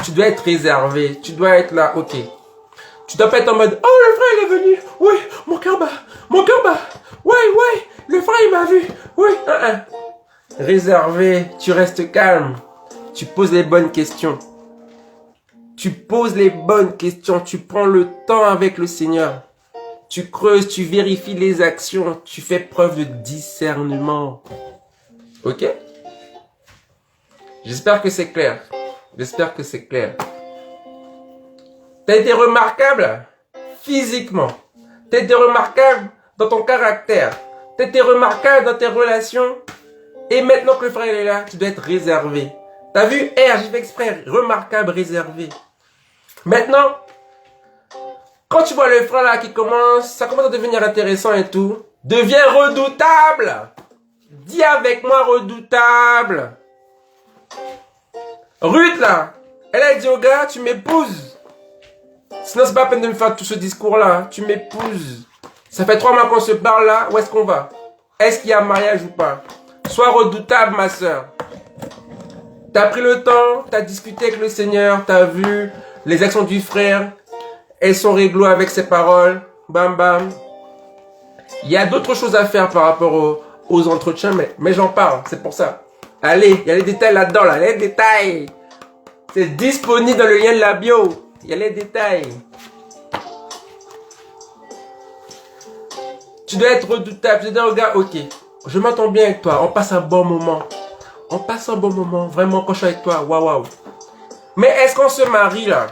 Speaker 1: tu dois être réservé. Tu dois être là, ok. Tu dois pas être en mode, oh, le frère, il est venu. Oui, mon cœur bat. Mon cœur bat. Ouais, ouais, le frère, il m'a vu. Oui, Réservé, tu restes calme. Tu poses les bonnes questions. Tu poses les bonnes questions. Tu prends le temps avec le Seigneur. Tu creuses, tu vérifies les actions. Tu fais preuve de discernement. Ok? J'espère que c'est clair. J'espère que c'est clair. T'as été remarquable physiquement. T'as été remarquable dans ton caractère. T'as été remarquable dans tes relations. Et maintenant que le frère est là, tu dois être réservé. T'as vu? R, j'ai fait exprès. Remarquable, réservé. Maintenant, quand tu vois le frère là qui commence, ça commence à devenir intéressant et tout, deviens redoutable. Dis avec moi redoutable. Ruth là, elle a dit au gars, tu m'épouses. Sinon c'est pas la peine de me faire tout ce discours là. Tu m'épouses. Ça fait 3 mois qu'on se parle là, où est-ce qu'on va? Est-ce qu'il y a mariage ou pas? Sois redoutable, ma sœur. Tu as pris le temps, tu as discuté avec le Seigneur, tu as vu les actions du frère. Elles sont réglo avec ses paroles. Bam, bam. Il y a d'autres choses à faire par rapport aux entretiens, mais j'en parle, c'est pour ça. Allez, il y a les détails là-dedans, là, les détails. C'est disponible dans le lien de la bio. Il y a les détails. Tu dois être redoutable. Je dis au gars, ok, je m'entends bien avec toi, on passe un bon moment. On passe un bon moment, vraiment, quand je suis avec toi, waouh, waouh. Mais est-ce qu'on se marie là?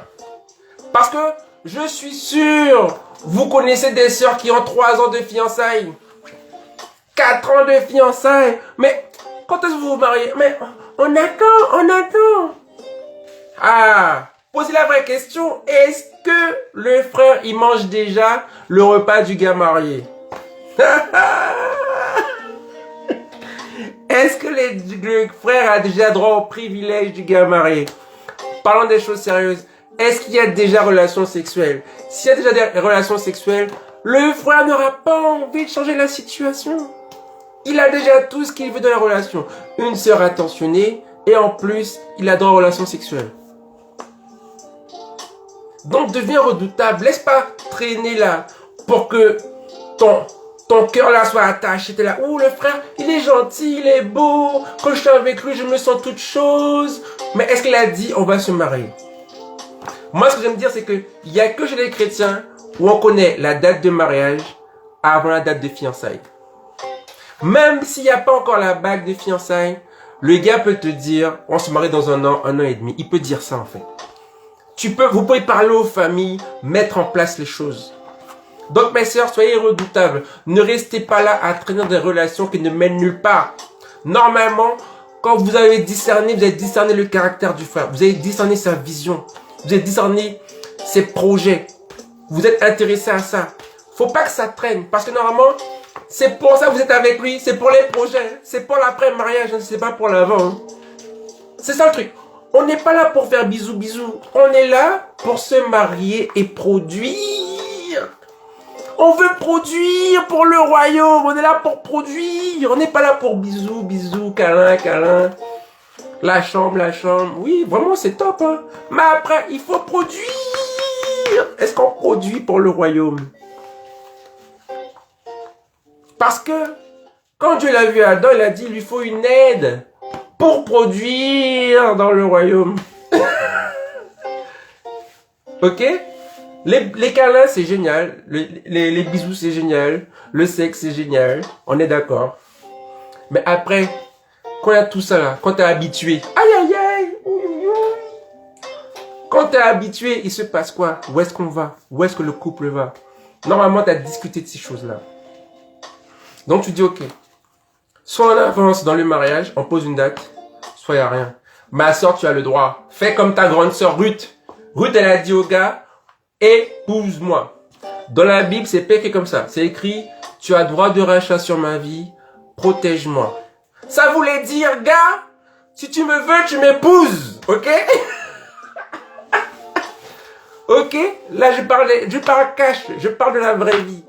Speaker 1: Parce que je suis sûr, vous connaissez des sœurs qui ont 3 ans de fiançailles, 4 ans de fiançailles. Mais quand est-ce que vous vous mariez? Mais on attend. Ah, posez la vraie question. Est-ce que le frère, il mange déjà le repas du gars marié? Est-ce que le frère a déjà droit au privilège du gars marié? Parlons des choses sérieuses. Est-ce qu'il y a déjà relation sexuelle? S'il y a déjà des relations sexuelles, le frère n'aura pas envie de changer la situation. Il a déjà tout ce qu'il veut dans la relation. Une sœur attentionnée et en plus, il a droit aux relations sexuelles. Donc deviens redoutable. Laisse pas traîner là pour que ton cœur là soit attaché. T'es là, ouh, le frère, il est gentil, il est beau. Quand je suis avec lui, je me sens toute chose. Mais est-ce qu'il a dit, on va se marier? Moi, ce que j'aime dire, c'est qu'il n'y a que chez les chrétiens où on connaît la date de mariage avant la date de fiançailles. Même s'il n'y a pas encore la bague de fiançailles, le gars peut te dire, on se marie dans un an et demi. Il peut dire ça, en fait. Vous pouvez parler aux familles, mettre en place les choses. Donc, mes sœurs, soyez redoutables. Ne restez pas là à traîner dans des relations qui ne mènent nulle part. Normalement, quand vous avez discerné le caractère du frère. Vous avez discerné sa vision. Vous avez discerné ses projets. Vous êtes intéressé à ça. Faut pas que ça traîne. Parce que normalement, c'est pour ça que vous êtes avec lui. C'est pour les projets. C'est pour l'après-mariage. C'est pas pour l'avant. Hein. C'est ça le truc. On n'est pas là pour faire bisous, bisous. On est là pour se marier et produire. On veut produire pour le royaume. On est là pour produire. On n'est pas là pour bisous, bisous, câlin, câlin. La chambre. Oui, vraiment, c'est top. Hein. Mais après, il faut produire. Est-ce qu'on produit pour le royaume? Parce que, quand Dieu l'a vu à Adam, il a dit, il lui faut une aide pour produire dans le royaume. Ok? Les câlins, c'est génial. Les bisous, c'est génial. Le sexe, c'est génial. On est d'accord. Mais après, quand il y a tout ça là, quand tu es habitué, aïe, quand tu es habitué, il se passe quoi? Où est-ce qu'on va? Où est-ce que le couple va? Normalement, tu as discuté de ces choses-là. Donc, tu dis, ok, soit on avance dans le mariage, on pose une date, soit il n'y a rien. Ma soeur, tu as le droit. Fais comme ta grande soeur Ruth. Ruth, elle a dit au gars, épouse-moi. Dans la Bible, c'est pas écrit comme ça. C'est écrit, tu as droit de rachat sur ma vie, protège-moi. Ça voulait dire, gars, si tu me veux, tu m'épouses. Ok? Ok? Là, je parle cash. Je parle de la vraie vie.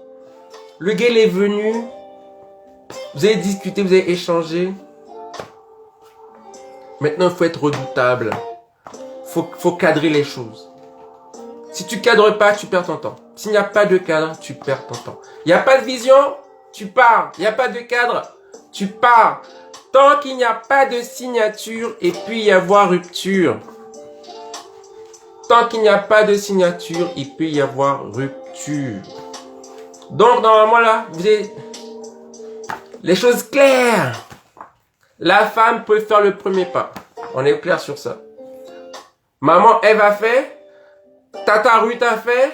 Speaker 1: Le gars, il est venu. Vous avez discuté, vous avez échangé. Maintenant, il faut être redoutable. Faut cadrer les choses. Si tu cadres pas, tu perds ton temps. S'il n'y a pas de cadre, tu perds ton temps. Il n'y a pas de vision, tu pars. Il n'y a pas de cadre, tu pars. Tant qu'il n'y a pas de signature, et puis y avoir rupture. Tant qu'il n'y a pas de signature, il peut y avoir rupture. Donc, normalement, là, vous avez les choses claires. La femme peut faire le premier pas. On est clair sur ça. Maman Ève a fait. Tata Ruth a fait.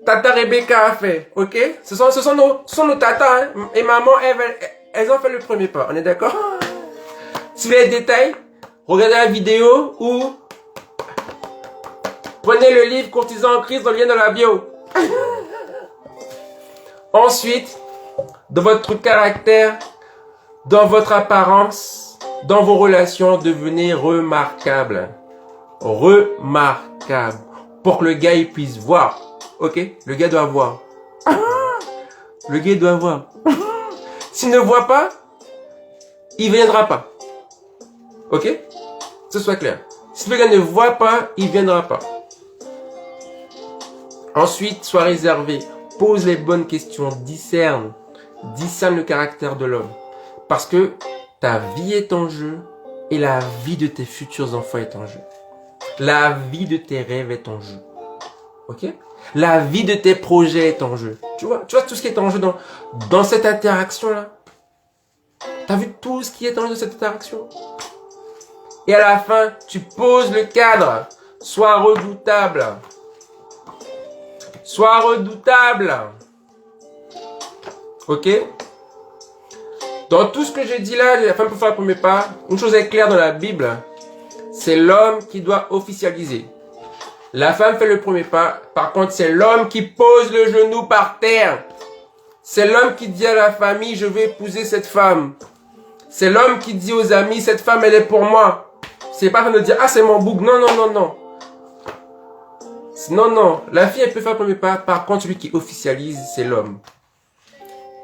Speaker 1: Tata Rebecca a fait. Ok? Ce sont nos tatas. Hein? Et maman Ève, elles ont fait le premier pas. On est d'accord? Si vous voulez les détails, regardez la vidéo ou prenez le livre Courtisan en crise dans le lien de la bio. Ensuite, dans votre caractère, dans votre apparence, dans vos relations, devenez remarquable. Remarquable. Pour que le gars il puisse voir. Ok? Le gars doit voir. Le gars doit voir. S'il ne voit pas, il ne viendra pas. Ok? Que ce soit clair. Si le gars ne voit pas, il ne viendra pas. Ensuite, sois réservé. Pose les bonnes questions. Discerne. Discerne le caractère de l'homme. Parce que ta vie est en jeu et la vie de tes futurs enfants est en jeu. La vie de tes rêves est en jeu. Ok? La vie de tes projets est en jeu. Tu vois tout ce qui est en jeu dans cette interaction-là? T'as vu tout ce qui est en jeu dans cette interaction? Et à la fin, tu poses le cadre. Sois redoutable. Sois redoutable. Ok? Dans tout ce que j'ai dit là, la femme peut faire le premier pas. Une chose est claire dans la Bible. C'est l'homme qui doit officialiser. La femme fait le premier pas. Par contre, c'est l'homme qui pose le genou par terre. C'est l'homme qui dit à la famille, je vais épouser cette femme. C'est l'homme qui dit aux amis, cette femme, elle est pour moi. C'est pas de dire, ah, c'est mon bouc. Non, non, non, non. Non, non. La fille, elle peut faire le premier pas. Par contre, celui qui officialise, c'est l'homme.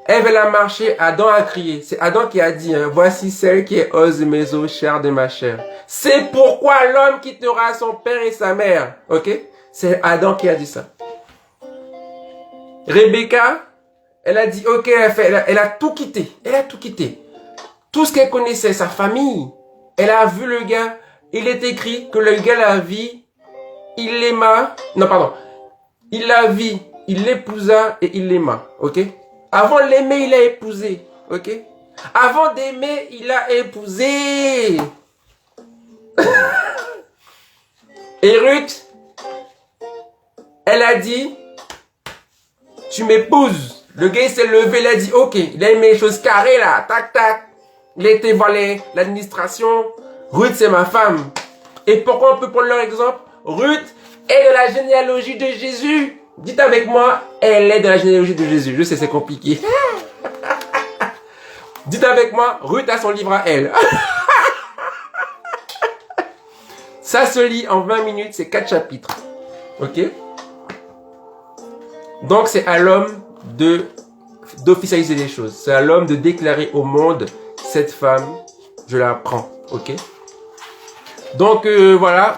Speaker 1: Ève, elle a marché, Adam a crié. C'est Adam qui a dit, voici celle qui est os de mes os, chair de ma chair. C'est pourquoi l'homme quittera son père et sa mère. Ok? C'est Adam qui a dit ça. Rebecca, elle a dit, ok, elle a tout quitté. Elle a tout quitté. Tout ce qu'elle connaissait, sa famille. Elle a vu le gars. Il est écrit que le gars la vit. Il l'aima. Non, pardon. Il la vit. Il l'épousa et il l'aima. Ok? Avant l'aimer, il a épousé. Ok? Avant d'aimer, il a épousé. Et Ruth, elle a dit, tu m'épouses. Le gars, il s'est levé, il a dit, ok. Il a aimé les choses carrées là. Tac, tac. Il a été voir l'administration. Ruth, c'est ma femme. Et pourquoi on peut prendre leur exemple? Ruth est de la généalogie de Jésus. Dites avec moi, elle est de la généalogie de Jésus. Je sais, c'est compliqué. Dites avec moi, Ruth a son livre à elle. Ça se lit en 20 minutes, c'est 4 chapitres. Ok? Donc, c'est à l'homme d'officialiser les choses. C'est à l'homme de déclarer au monde, cette femme, je la prends. Ok? Donc, voilà.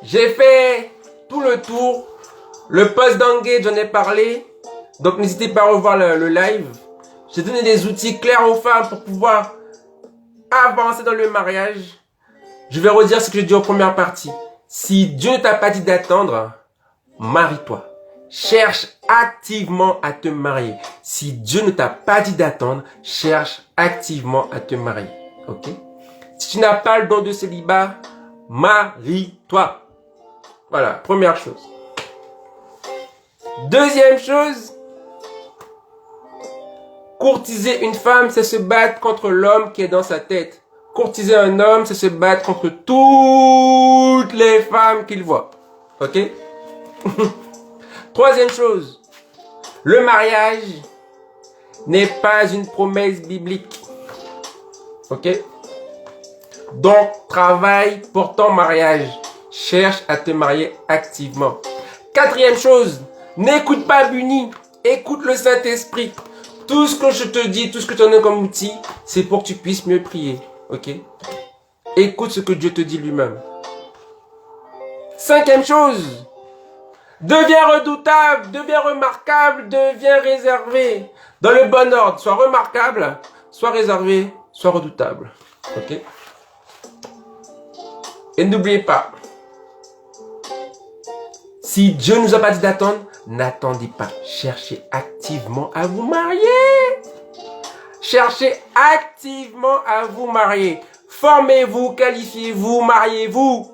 Speaker 1: J'ai fait tout le tour. Le post d'Engage, j'en ai parlé. Donc, n'hésitez pas à revoir le live. J'ai donné des outils clairs aux femmes pour pouvoir avancer dans le mariage. Je vais redire ce que j'ai dit en première partie. Si Dieu ne t'a pas dit d'attendre, marie-toi. Cherche activement à te marier. Si Dieu ne t'a pas dit d'attendre, cherche activement à te marier. Ok? Si tu n'as pas le don de célibat, marie-toi. Voilà, première chose. Deuxième chose, courtiser une femme, c'est se battre contre l'homme qui est dans sa tête. Courtiser un homme, c'est se battre contre toutes les femmes qu'il voit. Ok? Troisième chose, le mariage n'est pas une promesse biblique. Ok? Donc, travaille pour ton mariage. Cherche à te marier activement. Quatrième chose, n'écoute pas Bunny, écoute le Saint-Esprit. Tout ce que je te dis, tout ce que tu en as comme outil, c'est pour que tu puisses mieux prier. Ok? Écoute ce que Dieu te dit lui-même. Cinquième chose, deviens redoutable, deviens remarquable, deviens réservé. Dans le bon ordre, sois remarquable, sois réservé, sois redoutable. Ok? Et n'oubliez pas, si Dieu ne nous a pas dit d'attendre, n'attendez pas. Cherchez activement à vous marier. Cherchez activement à vous marier. Formez-vous, qualifiez-vous, mariez-vous.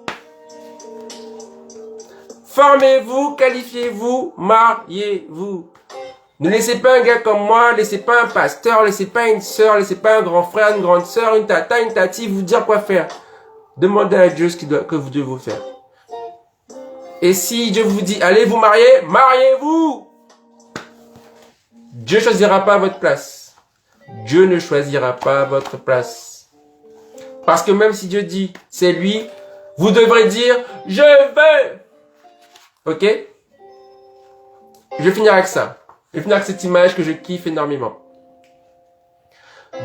Speaker 1: Formez-vous, qualifiez-vous, mariez-vous. Ne laissez pas un gars comme moi, laissez pas un pasteur, laissez pas une soeur, laissez pas un grand frère, une grande soeur, une tata, une tati vous dire quoi faire. Demandez à Dieu ce que vous devez faire. Et si Dieu vous dit, allez vous marier, mariez-vous. Dieu ne choisira pas votre place. Dieu ne choisira pas votre place. Parce que même si Dieu dit, c'est lui, vous devrez dire, je veux. Ok? Je vais finir avec ça. Je vais finir avec cette image que je kiffe énormément.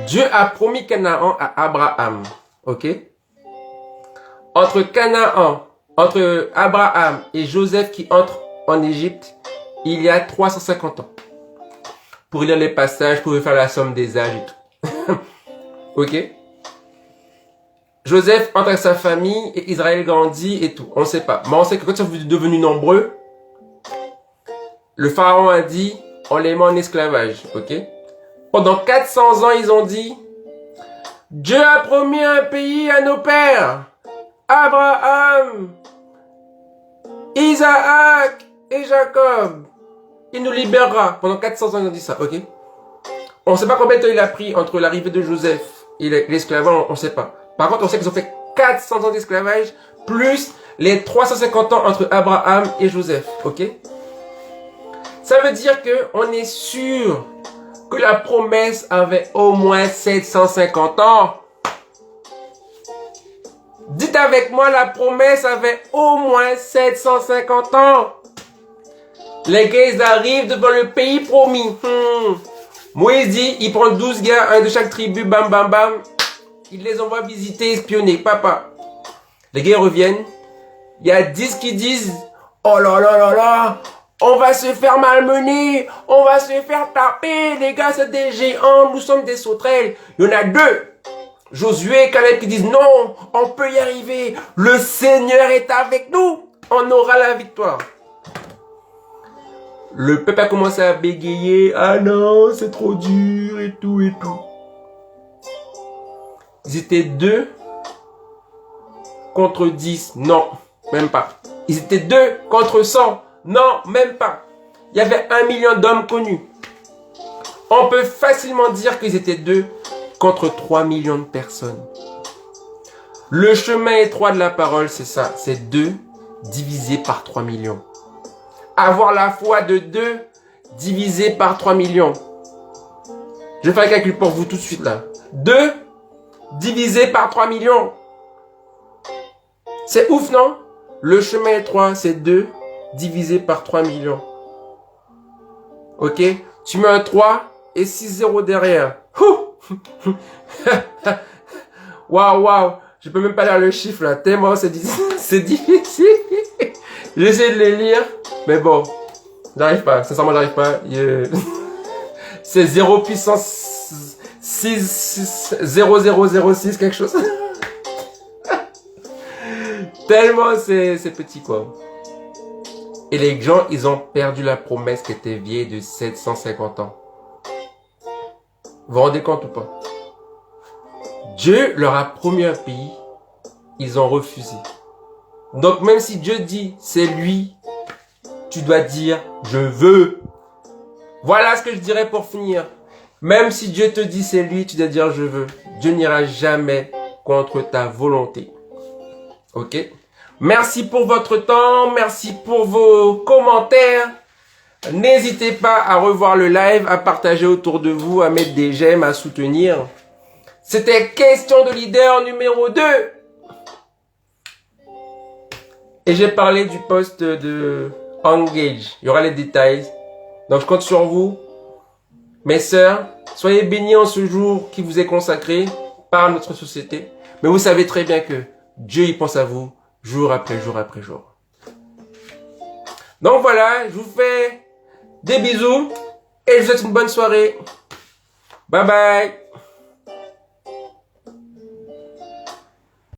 Speaker 1: Dieu a promis Canaan à Abraham. Ok? Entre Canaan, entre Abraham et Joseph qui entrent en Égypte, il y a 350 ans. Pour lire les passages, pour faire la somme des âges et tout. Ok? Joseph entre avec sa famille et Israël grandit et tout. On ne sait pas. Mais on sait que quand ils sont devenus nombreux, le pharaon a dit, on les met en esclavage. Ok? Pendant 400 ans, ils ont dit, Dieu a promis un pays à nos pères. Abraham, Isaac et Jacob. Il nous libérera. Pendant 400 ans, ils ont dit ça. Ok? On ne sait pas combien de temps il a pris entre l'arrivée de Joseph et l'esclavage. On ne sait pas. Par contre, on sait qu'ils ont fait 400 ans d'esclavage, plus les 350 ans entre Abraham et Joseph. Ok? Ça veut dire qu'on est sûr que la promesse avait au moins 750 ans. Dites avec moi, la promesse avait au moins 750 ans. Les gars, ils arrivent devant le pays promis. Moïse dit, il prend 12 gars, un de chaque tribu, bam, bam, bam. Il les envoie visiter, espionner, papa. Les gars reviennent. Il y a 10 qui disent, oh là là là là, on va se faire malmener, on va se faire taper, les gars, c'est des géants, nous sommes des sauterelles. Il y en a 2. Josué et Caleb qui disent, non, on peut y arriver. Le Seigneur est avec nous. On aura la victoire. Le peuple a commencé à bégayer. Ah non, c'est trop dur et tout et tout. Ils étaient 2 contre 10. Non, même pas. Ils étaient 2 contre 100. Non, même pas. Il y avait 1 million d'hommes connus. On peut facilement dire qu'ils étaient 2 contre 3 millions de personnes. Le chemin étroit de la parole, c'est ça. C'est 2 divisé par 3 millions. Avoir la foi de 2 divisé par 3 millions. Je vais faire un calcul pour vous tout de suite là. 2 divisé par 3 millions. C'est ouf, non? Le chemin étroit, c'est 2 divisé par 3 millions. Ok? Tu mets un 3 et 6 zéros derrière. Waouh, waouh. Je peux même pas lire le chiffre là. Tellement c'est difficile. J'essaie de les lire. Mais bon. J'arrive pas. Sincèrement, j'arrive pas. C'est 0 puissance 0006 quelque chose. Tellement c'est petit quoi. Et les gens, ils ont perdu la promesse qui était vieille de 750 ans. Vous vous rendez compte ou pas? Dieu leur a promis un pays, ils ont refusé. Donc même si Dieu dit c'est lui, tu dois dire je veux. Voilà ce que je dirais pour finir. Même si Dieu te dit c'est lui, tu dois dire je veux. Dieu n'ira jamais contre ta volonté. Ok? Merci pour votre temps, merci pour vos commentaires. N'hésitez pas à revoir le live, à partager autour de vous, à mettre des j'aime, à soutenir. C'était Question de leader numéro 2. Et j'ai parlé du post de Engage. Il y aura les détails. Donc je compte sur vous. Mes sœurs, soyez bénis en ce jour qui vous est consacré par notre société. Mais vous savez très bien que Dieu y pense à vous jour après jour après jour. Donc voilà, je vous fais des bisous et je vous souhaite une bonne soirée. Bye bye.